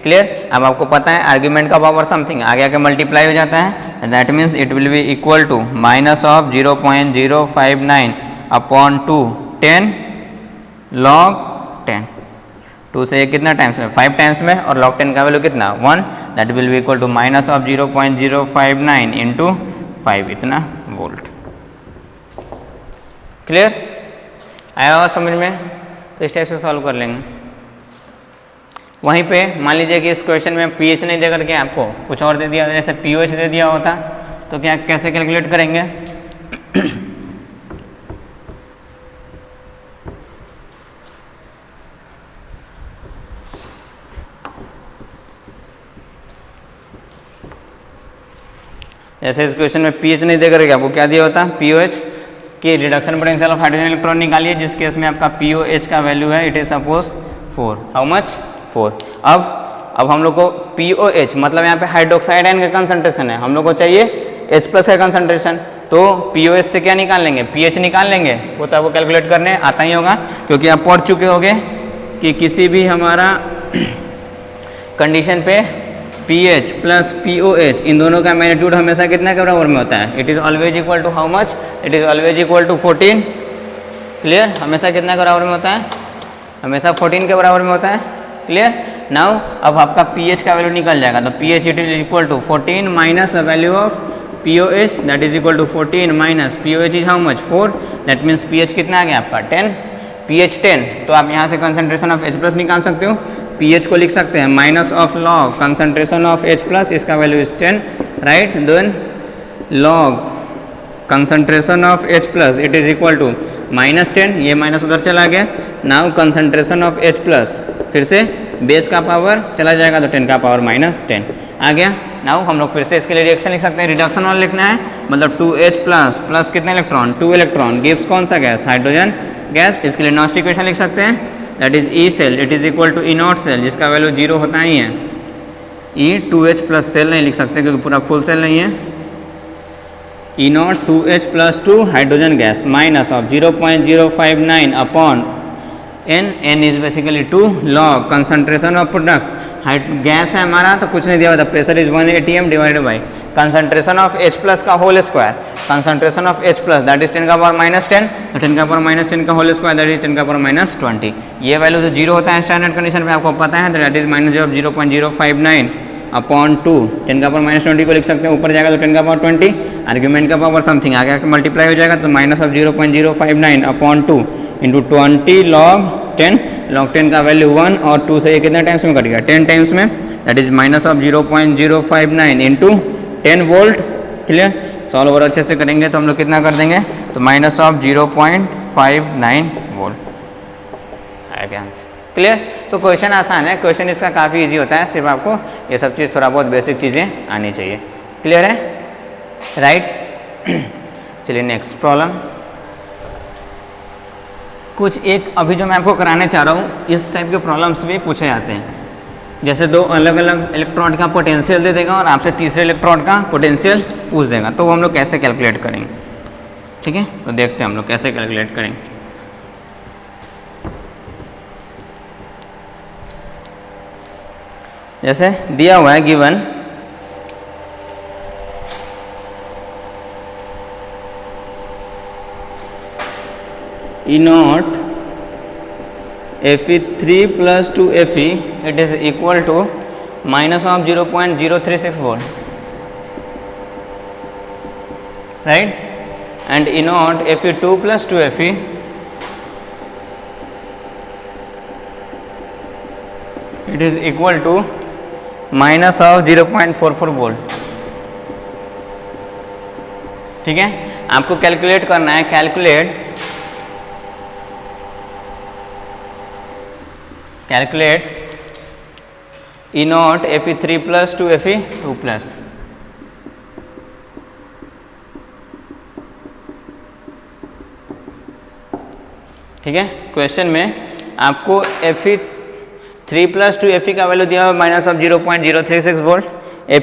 क्लियर, अब आपको पता है आर्ग्यूमेंट का पावर समथिंग आगे आके मल्टीप्लाई हो जाता है, that means it will be equal to minus of 0.059 upon 2 10 log 10, 2 से कितना टाइम्स में 5 टाइम्स में, और लॉग 10 का वैल्यू कितना 1, that will be equal to minus of 0.059 into 5 इतना वोल्ट। क्लियर, आया हुआ समझ में? तो इस टाइप से सॉल्व कर लेंगे। वहीं पे मान लीजिए कि इस क्वेश्चन में pH नहीं दे करके आपको कुछ और दे दिया, जैसे pOH दे दिया होता, तो क्या कैसे कैलकुलेट करेंगे? जैसे इस क्वेश्चन में pH नहीं दे करके आपको क्या दिया होता, pOH की reduction potential of hydrogen electron निकालिए, जिस केस में आपका pOH का वैल्यू है it is suppose 4, how much 4। अब हम लोग को pOH मतलब यहाँ पे हाइड्रोक्साइड आयन का कंसंट्रेशन है, हम लोग को चाहिए H प्लस का कंसंट्रेशन, तो pOH से क्या निकाल लेंगे, pH निकाल लेंगे, वो तो आपको कैलकुलेट करने आता ही होगा, क्योंकि आप पढ़ चुके होंगे कि किसी भी हमारा कंडीशन पे pH प्लस pOH इन दोनों का मैग्नीट्यूड हमेशा कितना के बराबर में होता है, it is always equal to how much, it is always equal to 14। Clear, हमेशा कितना के बराबर में होता है, हमेशा 14 के बराबर में होता है। क्लियर, नाउ अब आपका pH का वैल्यू निकल जाएगा, तो pH it is equal to 14 minus the value of pOH that is equal to 14 minus pOH is how much 4, that means pH कितना आ गया आपका 10, pH 10, तो आप यहाँ से कंसंट्रेशन ऑफ H प्लस निकाल सकते हो, pH को लिख सकते हैं minus of log concentration of H plus, इसका value is 10, right, then log concentration of H plus it is equal to -10, ये माइनस उधर चला गया, now concentration of H plus, फिर से बेस का पावर चला जाएगा तो 10 का पावर -10 आ गया। नाउ हम लोग फिर से इसके लिए रिएक्शन लिख सकते हैं, रिडक्शन वाला लिखना है, मतलब 2H प्लस प्लस कितने इलेक्ट्रॉन 2 इलेक्ट्रॉन गिव्स कौन सा गैस, हाइड्रोजन गैस। इसके लिए नॉस्ट इक्वेशन लिख सकते हैं, that is E cell it is equal to E naught cell, जिसका वैल्यू 0 होता ही है, E 2H प्लस सेल नहीं लिख सकते क्योंकि पूरा फुल सेल नहीं है, E naught 2H plus 2 hydrogen gas minus of 0.059 upon N is basically 2 log concentration of product, gas है हमारा तो कुछ नहीं दिया हुआ था, pressure is 1 atm divided by concentration of H plus का whole square, concentration of H plus that is 10 का पावर -10, तो 10 का पावर -10 का होल स्क्वायर दैट इज 10 का पावर -20। ये वैल्यू तो 0 होता है स्टैंडर्ड कंडीशन पे, आपको पता है, that is minus of 0.059 upon 2, 10 का पावर -20 को लिख सकते हैं, ऊपर जाएगा तो 10 का पावर 20, आर्ग्यूमेंट का पावर समथिंग आगे आके मल्टीप्लाई हो जाएगा, तो minus of 0.059 upon 2 into 20 log 10, log 10 का वैल्यू 1 और 2 से ये कितने टाइम्स में कट गया 10 टाइम्स में, that is minus of 0.059 into 10 volt. Clear, solve और अच्छे से करेंगे तो हम लोग कितना कर देंगे, तो माइनस ऑफ 0.59 वोल्ट आएगा आंसर। क्लियर, तो क्वेश्चन आसान है, क्वेश्चन इसका काफ़ी इजी होता है, सिर्फ आपको ये सब चीज़ थोड़ा बहुत बेसिक चीज़ें आनी चाहिए। क्लियर है, राइट। चलिए नेक्स्ट प्रॉब्लम, कुछ एक अभी जो मैं आपको कराने चाह रहा हूँ इस टाइप के प्रॉब्लम्स भी पूछे जाते हैं, जैसे दो अलग अलग इलेक्ट्रॉड का पोटेंशियल दे देगा और आपसे तीसरे इलेक्ट्रॉड का पोटेंशियल पूछ देगा, तो वो हम लोग कैसे कैलकुलेट करेंगे। ठीक है, तो देखते हैं हम लोग कैसे कैलकुलेट करेंगे। जैसे दिया हुआ है given E not Fe3 plus 2Fe, it is equal to minus of 0.036 volt, right? And E naught Fe2 plus 2Fe, it is equal to minus of 0.44 volt. ठीक है, आपको कैलकुलेट करना है, calculate E naught Fe3 plus 2Fe2 plus. ठीक है, question में आपको Fe3 plus 2Fe का वैल्यू दिया हुआ है minus of 0.036 volt,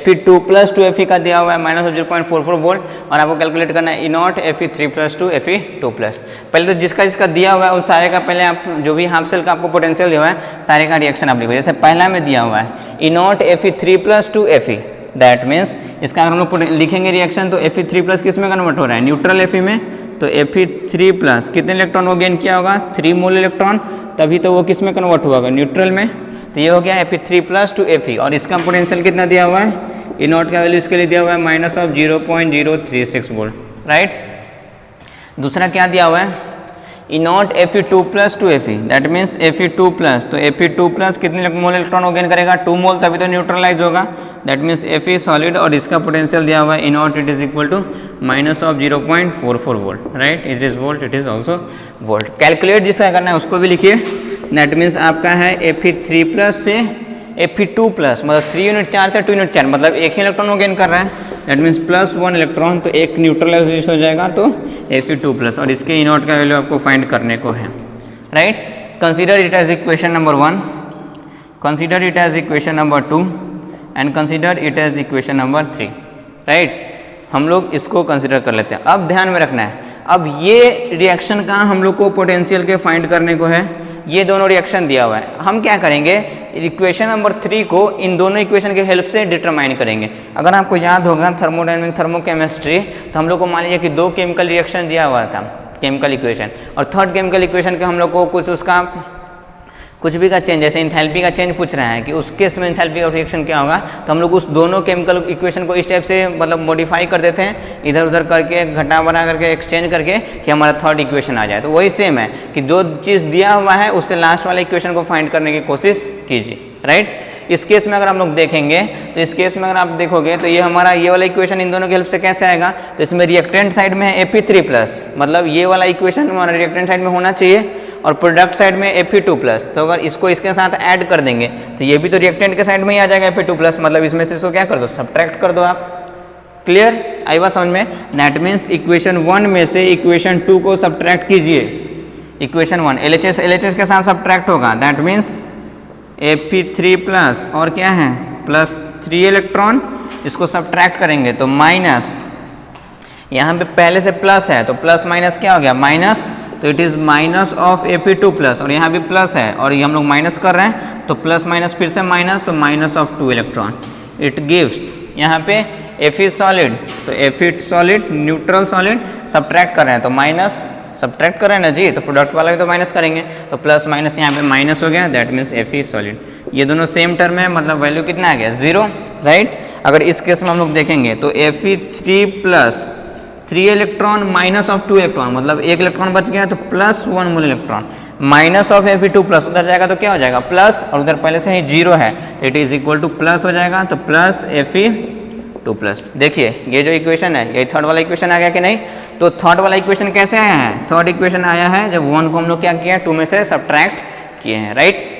Fe2 plus 2Fe का दिया हुआ है माइनस ऑफ 0.44 वोल्ट, और आपको कैलकुलेट करना है E naught Fe3 plus 2Fe2 plus. पहले तो जिसका दिया हुआ है उस सारे का पहले आप जो भी हाफ सेल का आपको पोटेंशियल दिया हुआ है सारे का रिएक्शन आप लिखो. जैसे पहला में दिया हुआ है E naught Fe3 plus 2Fe, that means इसका अगर हम लोग लिखेंगे रिएक्शन तो Fe3 प्लस किस में कन्वर्ट हो रहा है, न्यूट्रल Fe में. तो Fe3 प्लस कितने इलेक्ट्रॉन वो गेन किया होगा, 3 मोल इलेक्ट्रॉन, तभी तो वो किस में कन्वर्ट हुआ होगा, न्यूट्रल में. तो ये हो गया Fe3 प्लस 2Fe, और इसका पोटेंशियल कितना दिया हुआ है, E naught का वैल्यू इसके लिए दिया हुआ है माइनस ऑफ 0.036 वोल्ट, राइट. दूसरा क्या दिया हुआ है, E naught Fe2 plus 2Fe, that means Fe2 plus, तो Fe2 प्लस कितने मोल इलेक्ट्रॉन वो गेन करेगा, 2 मोल, तभी तो न्यूट्रलाइज होगा, दैट मीन्स Fe सॉलिड, और इसका पोटेंशियल दिया हुआ है E naught, it is equal to minus of 0.44 volt, right. It is volt, it is also volt. Calculate जिसका करना है उसको भी लिखिए. दैट मीन्स आपका है Fe3 प्लस से Fe2 प्लस, मतलब 3 यूनिट चार्ज से 2 यूनिट चार्ज, मतलब एक ही इलेक्ट्रॉन वो गेन कर रहा है, दैट मीन्स प्लस 1 इलेक्ट्रॉन, तो एक न्यूट्रलाइज हो जाएगा, तो Fe2 प्लस, और इसके E naught का वैल्यू आपको फाइंड करने को है, right. Consider it as equation number 1, consider it as equation number 2, and consider it as equation number 3, right. हम लोग इसको कंसीडर कर लेते हैं. अब ध्यान में रखना है, अब ये रिएक्शन का हम लोग को पोटेंशियल के फाइंड करने को है, ये दोनों रिएक्शन दिया हुआ है. हम क्या करेंगे, इक्वेशन नंबर 3 को इन दोनों इक्वेशन के हेल्प से डिटरमाइन करेंगे. अगर आपको याद होगा थर्मोडायनेमिक थर्मोकेमिस्ट्री, तो हम लोग को मान लीजिए कि 2 केमिकल रिएक्शन दिया हुआ था, केमिकल इक्वेशन, और थर्ड केमिकल इक्वेशन के हम लोग को कुछ उसका कुछ भी का चेंज, जैसे इंथैल्पी का चेंज पूछ रहा है कि उस केस में इंथैल्पी का रिएक्शन क्या होगा, तो हम लोग उस दोनों केमिकल इक्वेशन को इस टाइप से मतलब मॉडिफाई कर देते हैं, इधर उधर करके घटा बना करके एक्सचेंज करके कि हमारा थर्ड इक्वेशन आ जाए. तो वही सेम है कि जो चीज़ दिया हुआ है उससे लास्ट वाले इक्वेशन को फाइंड करने की कोशिश कीजिए, राइट. इस केस में अगर हम लोग देखेंगे, तो इस केस में अगर आप देखोगे तो ये हमारा ये वाला इक्वेशन इन दोनों की हेल्प से कैसे आएगा, तो इसमें रिएक्टेंट साइड में है Fe3 प्लस, मतलब ये वाला इक्वेशन हमारा रिएक्टेंट साइड में होना चाहिए, और प्रोडक्ट साइड में Fe2 प्लस. तो अगर इसको इसके साथ ऐड कर देंगे तो ये भी तो रिएक्टेंट के साइड में ही आ जाएगा Fe2 प्लस, मतलब इसमें से इसको क्या कर दो, सब्ट्रैक्ट कर दो आप. क्लियर, आई बात समझ में. दैट मीन्स इक्वेशन 1 में से इक्वेशन 2 को सब्ट्रैक्ट कीजिए. इक्वेशन 1 LHS के साथ सब्ट्रैक्ट होगा, दैट मीन्स Fe3 प्लस और क्या है प्लस 3 इलेक्ट्रॉन, इसको सब्ट्रैक्ट करेंगे तो माइनस, यहाँ पे पहले से प्लस है तो प्लस माइनस क्या हो गया, माइनस, तो it is minus of Fe2 plus, और यहाँ भी प्लस है और ये हम लोग माइनस कर रहे हैं, तो प्लस माइनस फिर से माइनस, तो minus of 2 electron. It gives यहाँ पे Fe सॉलिड, तो Fe solid neutral solid subtract कर रहे हैं, तो माइनस सब्ट्रैक्ट कर रहे हैं ना जी, तो प्रोडक्ट वाला भी तो माइनस करेंगे, तो प्लस माइनस यहाँ पे माइनस हो गया, दैट मीन्स Fe सॉलिड. ये दोनों सेम टर्म है, मतलब वैल्यू कितना आ गया, 0, राइट. अगर इस केस में हम लोग देखेंगे तो Fe3 plus 3 electron minus of 2 electron, मतलब 1 इलेक्ट्रॉन बच गया, तो plus 1 mole electron, minus of Fe2 plus, उधर जाएगा तो क्या हो जाएगा, प्लस, और उधर पहले से ही 0 है, तो it is equal two plus हो जाएगा, तो प्लस Fe2 प्लस. देखिए ये जो इक्वेशन है, ये थर्ड वाला इक्वेशन आ गया कि नहीं. तो थर्ड वाला इक्वेशन कैसे आया है, थर्ड इक्वेशन आया है जब 1 को हम लोग क्या किया, 2 में से सब्ट्रैक्ट किए हैं, राइट.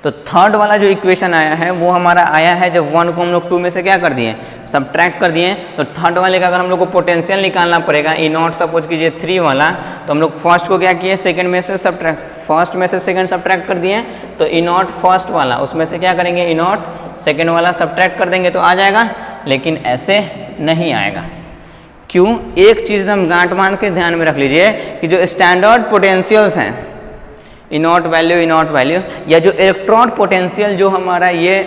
तो थर्ड वाला जो इक्वेशन आया है वो हमारा आया है जब 1 को हम लोग 2 में से क्या कर दिए, सब्ट्रैक्ट कर दिए. तो थर्ड वाले का अगर हम लोग को पोटेंशियल निकालना पड़ेगा, E naught सपोज कीजिए 3 वाला, तो हम लोग फर्स्ट को क्या किए, सेकंड में से सब्ट्रैक्ट, फर्स्ट में से सेकंड सब्ट्रैक्ट कर दिए, तो E naught फर्स्ट वाला, उसमें से क्या करेंगे, E naught सेकंड वाला सब्ट्रैक्ट कर देंगे तो आ जाएगा. लेकिन ऐसे नहीं आएगा. क्यों, एक चीज़ एकदम गांठ मान के ध्यान में रख लीजिए कि जो स्टैंडर्ड पोटेंशियल्स हैं, E naught वैल्यू, या जो इलेक्ट्रॉन पोटेंशियल जो हमारा ये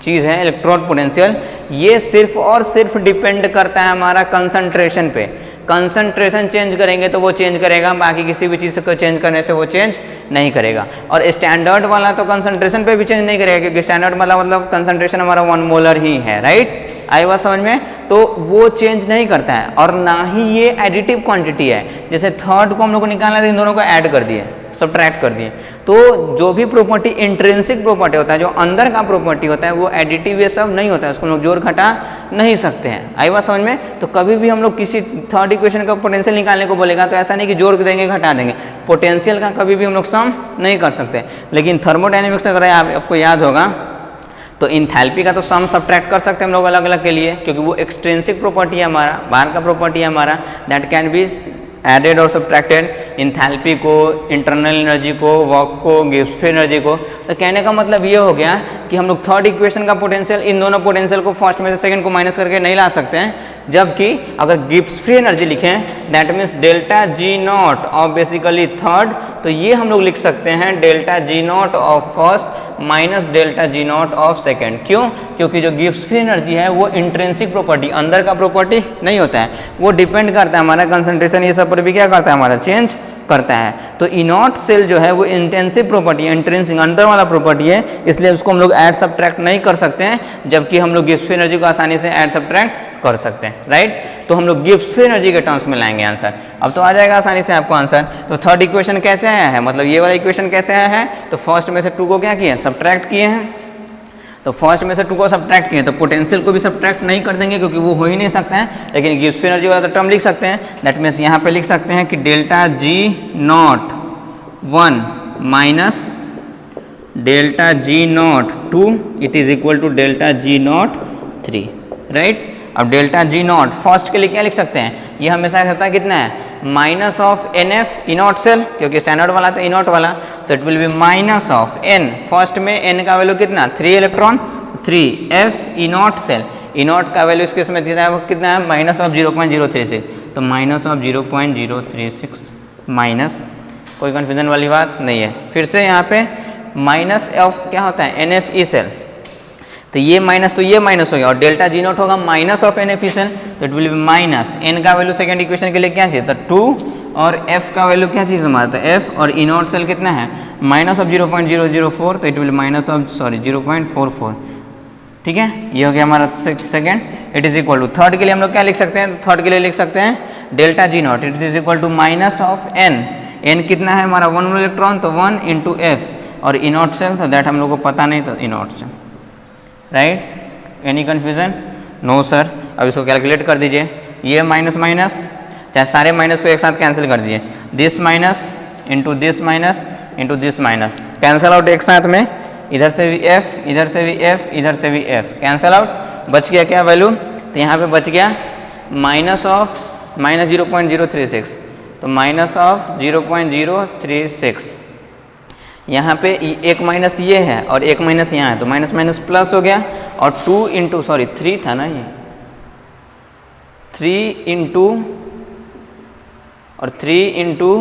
चीज़ है इलेक्ट्रॉन पोटेंशियल, ये सिर्फ और सिर्फ डिपेंड करता है हमारा कंसंट्रेशन पे. कंसंट्रेशन चेंज करेंगे तो वो चेंज करेगा, बाकी किसी भी चीज़ को चेंज करने से वो चेंज नहीं करेगा। और स्टैंडर्ड वाला तो कंसंट्रेशन पे भी चेंज नहीं करेगा, क्योंकि स्टैंडर्ड वाला मतलब कंसंट्रेशन हमारा 1 मोलर ही है, राइट। आई बात समझ में? तो वो चेंज नहीं करता है, और ना ही ये एडिटिव क्वांटिटी है। जैसे थर्ड को हम लोग को निकालना है तो इन दोनों को ऐड कर दिए, सब्ट्रैक्ट कर दिए। तो जो भी प्रॉपर्टी इंट्रिंसिक प्रॉपर्टी होता है, जो अंदर का प्रॉपर्टी होता है, वो एडिटिव ये सब नहीं होता है, उसको हम लोग जोड़ घटा नहीं सकते हैं। आई बात समझ में? तो कभी भी हम लोग किसी थर्ड इक्वेशन का पोटेंशियल निकालने को बोलेगा तो ऐसा नहीं कि जोड़ देंगे घटा देंगे, पोटेंशियल का कभी भी हम लोग सम नहीं कर सकते। लेकिन थर्मोडायनेमिक्स अगर आपको याद होगा तो इंथैल्पी का तो सम सब्ट्रैक्ट कर सकते हैं हम लोग अलग अलग के लिए, क्योंकि वो एक्सट्रिंसिक प्रॉपर्टी है हमारा, बाहर का प्रॉपर्टी है हमारा, दैट कैन बी एडेड और सब्ट्रैक्टेड। इंथैल्पी को, इंटरनल एनर्जी को, वर्क को, गिब्स फ्री एनर्जी को। तो कहने का मतलब ये हो गया कि हम लोग थर्ड इक्वेशन का पोटेंशियल, इन दोनों पोटेंशियल को फर्स्ट में से सेकंड को माइनस करके नहीं ला सकते हैं, जबकि अगर गिब्स फ्री एनर्जी लिखें that means delta G not of basically third, तो ये हम लोग लिख सकते हैं delta G not of first minus delta G not of second. क्यों? क्योंकि जो गिब्स फ्री एनर्जी है वो इंट्रिंसिक प्रॉपर्टी, अंदर का प्रॉपर्टी नहीं होता है, वो डिपेंड करता है हमारा कंसंट्रेशन ये सब पर भी क्या करता है हमारा चेंज करता है। तो इनॉट सेल जो है वो इंटेंसिव प्रॉपर्टी है, इंट्रिंसिक अंदर वाला प्रॉपर्टी है, इसलिए उसको हम लोग ऐड सब्ट्रैक्ट नहीं कर सकते हैं, जबकि हम लोग गिब्स फ्री एनर्जी को आसानी से ऐड सब्ट्रैक्ट कर सकते हैं, राइट। तो हम लोग गिब्स फ्री एनर्जी के टर्म्स में लाएंगे आंसर। अब तो आ जाएगा आसानी से आपको आंसर। तो थर्ड इक्वेशन कैसे आया है, मतलब ये वाला इक्वेशन कैसे आया है, तो फर्स्ट में से 2 को क्या किया, सब्ट्रैक्ट किए हैं। तो फर्स्ट में से 2 को सब्ट्रैक्ट किए, तो पोटेंशियल को भी सब्ट्रैक्ट नहीं कर देंगे क्योंकि वो हो ही नहीं सकता है, लेकिन गिब्स फ्री एनर्जी वाला तो टर्म लिख सकते हैं। दैट मीन्स यहाँ पे लिख सकते हैं कि delta G naught 1 minus delta G naught 2 it is equal to delta G naught 3, right. अब डेल्टा जी नॉट फर्स्ट के लिए क्या लिख सकते हैं, ये हमेशा रहता है कितना है, minus of N F E naught cell, क्योंकि स्टैंडर्ड वाला तो इनॉट वाला, तो it will be minus of N, first में एन का वैल्यू कितना 3 electron 3 F E naught cell, E naught का वैल्यू इस केस में कितना है, वो कितना है माइनस ऑफ 0.036, तो माइनस ऑफ 0.036 माइनस, कोई कन्फ्यूजन वाली बात नहीं है। फिर से यहाँ पे माइनस ऑफ क्या होता है एन एफ ई सेल, तो ये माइनस तो ये माइनस हो गया, और डेल्टा जी नॉट होगा minus of N F E cell, तो it will be minus N का वैल्यू सेकंड इक्वेशन के लिए क्या चाहिए था 2, और एफ का वैल्यू क्या चीज़ हमारा था एफ, और ई नॉट सेल कितना है माइनस ऑफ 0.004, तो इट विल माइनस ऑफ 0.44, ठीक है। ये हो गया हमारा second. It is equal to third के लिए हम लोग क्या लिख सकते हैं, तो थर्ड के लिए लिख सकते हैं delta G naught it is equal to minus of n, n कितना है हमारा 1 इलेक्ट्रॉन, तो 1 इंटू एफ, और ई नॉट सेल तो दैट हम लोग को पता नहीं, तो E naught cell, right. Any confusion? No sir. अब इसको कैलकुलेट कर दीजिए, ये माइनस माइनस, चाहे सारे माइनस को एक साथ कैंसिल कर दीजिए, this minus into this minus into this minus, cancel out एक साथ में, इधर से भी एफ, इधर से भी एफ, इधर से भी एफ, कैंसिल आउट, बच गया क्या वैल्यू, तो यहाँ पे बच गया माइनस ऑफ माइनस 0.036, तो माइनस ऑफ 0.036, यहाँ पे एक माइनस ये है और एक माइनस यहाँ है, तो माइनस माइनस प्लस हो गया, और 2 इंटू 3 था ना, ये 3 इंटू और 3 इंटू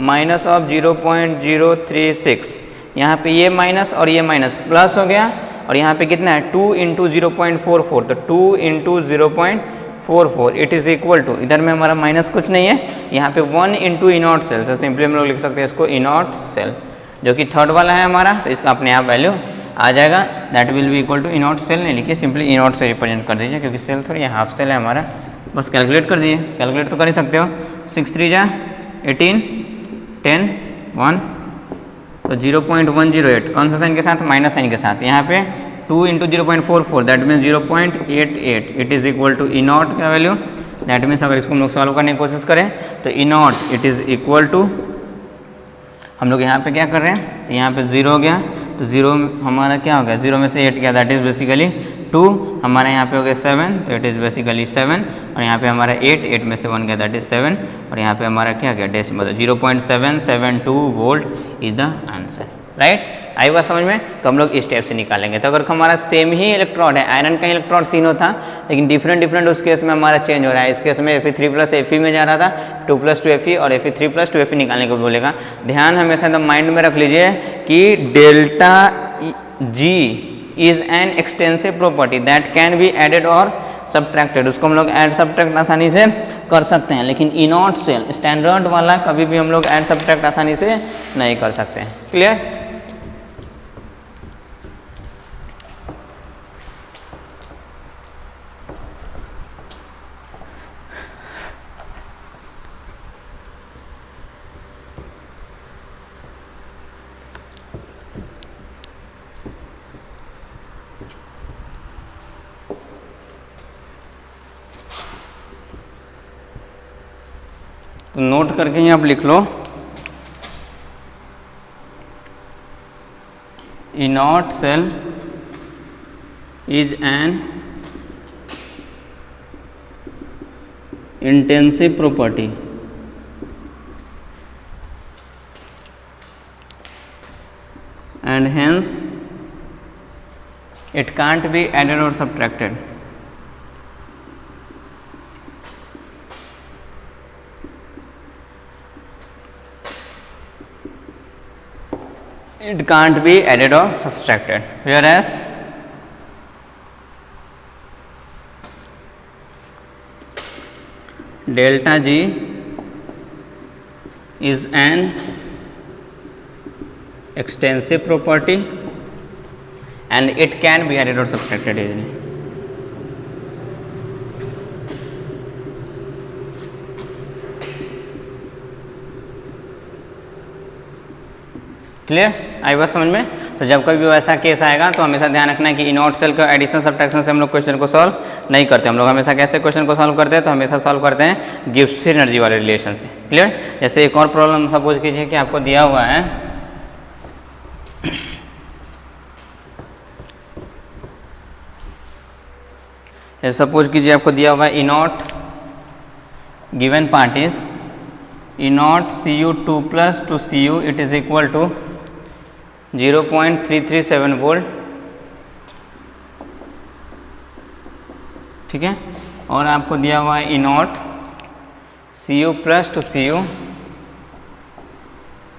माइनस ऑफ 0.036, यहाँ पे ये माइनस और ये माइनस प्लस हो गया, और यहाँ पे कितना है 2 इंटू 0.44, तो 2 into 0.44 it is equal to, इधर में हमारा माइनस कुछ नहीं है, यहाँ पे 1 इंटू इनॉट सेल, तो सिंपली हम लोग लिख सकते हैं इसको इनॉट सेल, जो कि थर्ड वाला है हमारा, तो इसका अपने आप वैल्यू आ जाएगा, that will be equal to E naught cell नहीं लिखिए, सिंपली इनॉट से रिप्रेजेंट कर दीजिए, क्योंकि सेल थोड़ी हाफ सेल है हमारा, बस कैलकुलेट कर दीजिए, कैलकुलेट तो कर ही सकते हो, 6 3 जा 18 10 1, तो 0.108 कौन सा साइन के साथ, माइनस साइन के साथ, यहाँ पे 2 into 0.44 that means 0.88 it is equal to E naught का वैल्यू, दैट मीन्स अगर इसको हम लोग सॉल्व करने की कोशिश करें तो इनॉट इट इज़ इक्वल टू, हम लोग यहाँ पे क्या कर रहे हैं, तो यहाँ पे 0 हो गया, तो 0 हमारा क्या हो गया, 0 में से 8 गया, दैट इज़ बेसिकली 2, हमारे यहाँ पे हो गया 7, तो इट इज़ बेसिकली 7, और यहाँ पे हमारा 8 में से 1 गया, दैट इज़ 7, और यहाँ पे हमारा क्या गया decimal, 0.772 volt is the answer, right. आई बात समझ में? तो हम लोग इस स्टेप से निकालेंगे। तो अगर हमारा सेम ही इलेक्ट्रोड है, आयरन का इलेक्ट्रोड तीनों था, लेकिन डिफरेंट उस केस में हमारा चेंज हो रहा है। इस केस में Fe3 प्लस Fe में जा रहा था, 2 प्लस 2 Fe और Fe3 प्लस 2 Fe निकालने को बोलेगा। ध्यान हमेशा एकदम माइंड में रख लीजिए कि delta G is an extensive property that can be added और सब्ट्रैक्टेड, उसको हम लोग ऐड सब्ट्रैक्ट आसानी से कर सकते हैं, लेकिन इनॉट सेल स्टैंडर्ड वाला कभी भी हम लोग ऐड सब्ट्रैक्ट आसानी से नहीं कर सकते हैं। क्लियर? तो नोट करके ही आप लिख लो, E naught cell is an intensive property and hence it can't be added or subtracted. It can't be added or subtracted, whereas delta G is an extensive property and it can be added or subtracted easily. Clear? आई बात समझ में? तो जब कभी भी वैसा case आएगा तो हमेशा ध्यान रखना है कि इनॉट सेल का एडिशन सब्ट्रैक्शन से हम लोग क्वेश्चन को सॉल्व नहीं करते। हम लोग हमेशा कैसे क्वेश्चन को सॉल्व करते हैं? तो हमेशा सॉल्व करते हैं गिब्स फ्री एनर्जी वाले रिलेशन से। क्लियर? जैसे एक और प्रॉब्लम सपोज कीजिए कि आपको दिया हुआ है सपोज कीजिए आपको दिया हुआ है E naught given part is E naught Cu2 plus to Cu it is equal to 0.337 volt, ठीक है। और आपको दिया हुआ है E naught Cu plus to Cu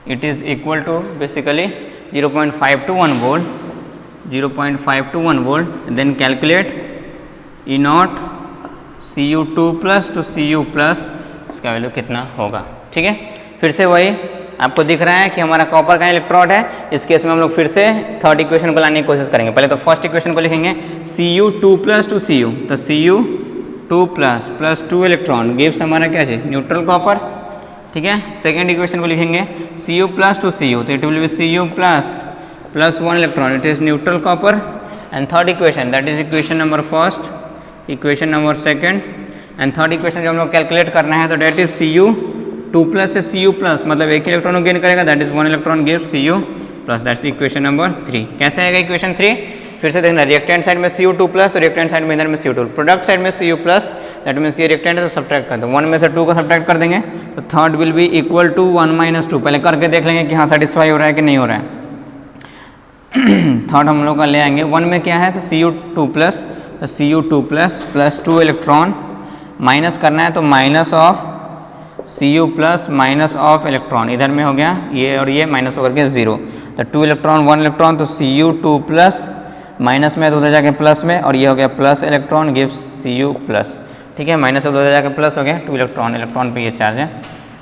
it is equal to basically 0.521 volt, 0.521 volt. Then calculate E naught Cu2 plus to Cu plus, इसका value कितना होगा, ठीक है। फिर से वही आपको दिख रहा है कि हमारा कॉपर का इलेक्ट्रोड है। इस केस में हम लोग फिर से थर्ड इक्वेशन को लाने की कोशिश करेंगे। पहले तो फर्स्ट इक्वेशन को लिखेंगे Cu2 प्लस टू Cu, तो Cu2 प्लस 2 इलेक्ट्रॉन गिव्स हमारा क्या है? न्यूट्रल कॉपर, ठीक है। सेकेंड इक्वेशन को लिखेंगे Cu प्लस टू Cu, तो it will B Cu plus 1 electron, it is neutral copper. And third equation that is equation number first, equation number second and third equation जो हम लोग calculate करना है तो date is Cu2 plus से Cu plus, मतलब एक electron gain करेगा, that is 1 electron gives Cu plus, that's equation number 3। कैसे आएगा इक्वेशन 3? फिर से देखना, रिएक्टेंट साइड में Cu2 प्लस तो रिएक्टेंट साइड में इधर में Cu2, प्रोडक्ट साइड में Cu प्लस, दैट मीन्स ये रिएक्टेंट है तो सब्ट्रैक्ट कर दो, 1 में से 2 को सब्ट्रैक्ट कर देंगे तो third will be equal to 1 minus 2। पहले करके देख लेंगे कि हाँ सेटिस्फाई हो रहा है कि नहीं हो रहा है। थर्ड हम लोग का ले आएंगे, 1 में क्या है तो Cu2 प्लस, तो Cu2 प्लस 2 इलेक्ट्रॉन माइनस करना है तो minus of Cu plus minus of electron, इधर में हो गया ये और ये माइनस होकर के 0, तो 2 इलेक्ट्रॉन 1 इलेक्ट्रॉन, तो Cu2 प्लस माइनस में तो उधर जाके प्लस में, और ये हो गया plus electron gives Cu plus, ठीक है। माइनस से उधर जाके प्लस हो गया 2 इलेक्ट्रॉन, इलेक्ट्रॉन पे ये चार्ज है,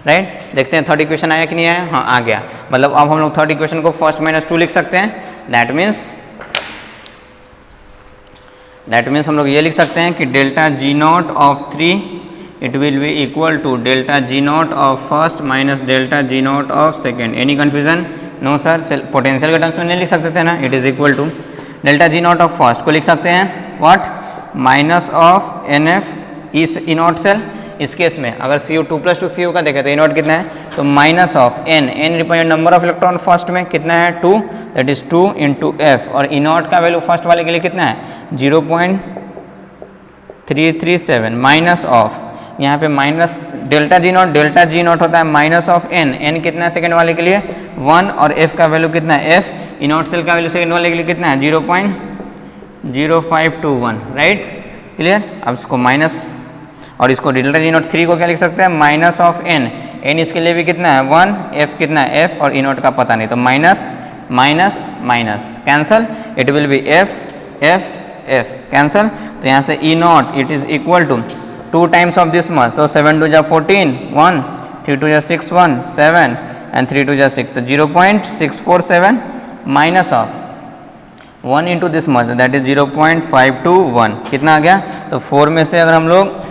राइट। देखते हैं थर्ड इक्वेशन आया कि नहीं आया? हाँ आ गया। मतलब अब हम लोग थर्ड इक्वेशन को फर्स्ट माइनस 2 लिख सकते हैं। दैट मीन्स हम लोग ये लिख सकते हैं कि delta G0 of 3 it will be equal to delta G0 of first minus delta G0 of second. Any confusion? No sir, potential के टर्म्स में नहीं लिख सकते थे ना। It is equal to delta G0 of first को लिख सकते हैं व्हाट? माइनस ऑफ NF इस इनॉट सेल। इस केस में अगर Cu2 प्लस टू Cu का देखें तो इनॉट कितना है तो minus of n represent number of electron first में कितना है 2, दैट इज 2 इंटू F, और इनॉट का वैल्यू फर्स्ट वाले के लिए कितना है 0.337 माइनस ऑफ, यहाँ पे माइनस डेल्टा जी नॉट होता है माइनस ऑफ n कितना है सेकेंड वाले के लिए 1, और F का वैल्यू कितना है F इनॉट सेल का वैल्यू सेकेंड वाले के लिए कितना है 0.0521, राइट। क्लियर? अब इसको माइनस और इसको डेल्टा G0 3 को क्या लिख सकते हैं माइनस ऑफ n इसके लिए भी कितना है 1, F कितना है F और इनॉट का पता नहीं, तो minus minus minus cancel, it will be F cancel, तो यहाँ से E naught it is equal to 2 times of this much, तो 7 2 जा 14 1, 3 2 जा 6 1 7 एंड 3 2 जा 6, तो 0.647 minus of 1 into this much that is 0.521 कितना आ गया। तो 4 में से अगर हम लोग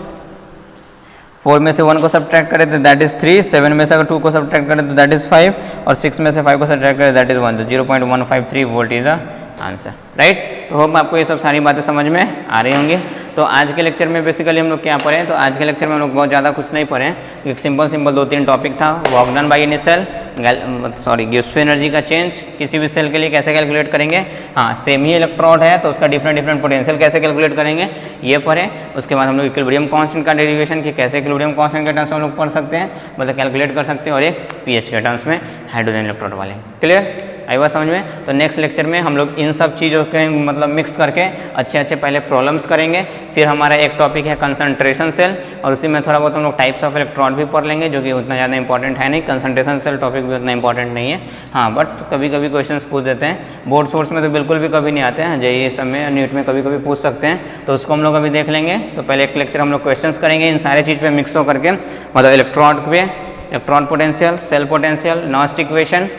4 में से 1 को सब्ट्रैक्ट करें तो दैट इज 3, 7 में से अगर 2 को सब्ट्रैक्ट करें तो दैट इज 5 और 6 में से 5 को सब्ट्रैक्ट करें दैट इज 1, तो 0.153 volt is the answer, right. तो होप आपको ये सब सारी बातें समझ में आ रही होंगी। तो आज के लेक्चर में बेसिकली हम लोग क्या पढ़े, तो आज के लेक्चर में हम लोग बहुत ज़्यादा कुछ नहीं पढ़े, एक सिंपल 2-3 टॉपिक था। Work done by any cell, Gibbs energy का चेंज किसी भी सेल के लिए कैसे कैलकुलेट करेंगे, हाँ सेम ही इलेक्ट्रोड है तो उसका डिफरेंट पोटेंशियल कैसे कैलकुलेट करेंगे ये पढ़े। उसके बाद हम लोग इक्विलिब्रियम कांस्टेंट का डेरिवेशन कि कैसे इक्विलिब्रियम कांस्टेंट के टर्म्स में हम लोग पढ़ सकते हैं, मतलब कैलकुलेट कर सकते हैं, और एक पीएच के टर्म्स में हाइड्रोजन इलेक्ट्रोड वाले। क्लियर आई बात समझ में। तो नेक्स्ट लेक्चर में हम लोग इन सब चीज़ों के मतलब मिक्स करके अच्छे पहले प्रॉब्लम्स करेंगे, फिर हमारा एक टॉपिक है कंसंट्रेशन सेल, और उसी में थोड़ा बहुत हम लोग टाइप्स ऑफ इलेक्ट्रॉन भी पढ़ लेंगे जो कि उतना ज़्यादा इंपॉर्टेंट है नहीं। कंसंट्रेशन सेल टॉपिक भी उतना इंपॉर्टेंट नहीं है, हाँ बट कभी कभी क्वेश्चंस पूछ देते हैं। बोर्ड सोर्स में तो बिल्कुल भी कभी नहीं आते हैं, जेईई सब में नीट में कभी कभी पूछ सकते हैं, तो उसको हम लोग अभी देख लेंगे। तो पहले एक लेक्चर हम लोग क्वेश्चंस करेंगे इन सारे चीज़ पे मिक्स हो करके, मतलब इलेक्ट्रॉन पे, electron potential, cell potential, Nernst equation,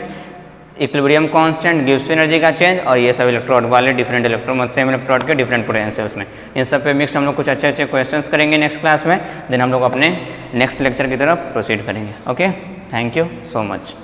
equilibrium constant, Gibbs energy का चेंज, और ये सब इलेक्ट्रोड वाले डिफरेंट इलेक्ट्रोड सेम इलेक्ट्रोड के डिफरेंट पोटेंशियल्स में, इन सब पे मिक्स हम लोग कुछ अच्छे क्वेश्चंस करेंगे नेक्स्ट क्लास में। देन हम लोग अपने नेक्स्ट लेक्चर की तरफ प्रोसीड करेंगे। Okay, thank you so much.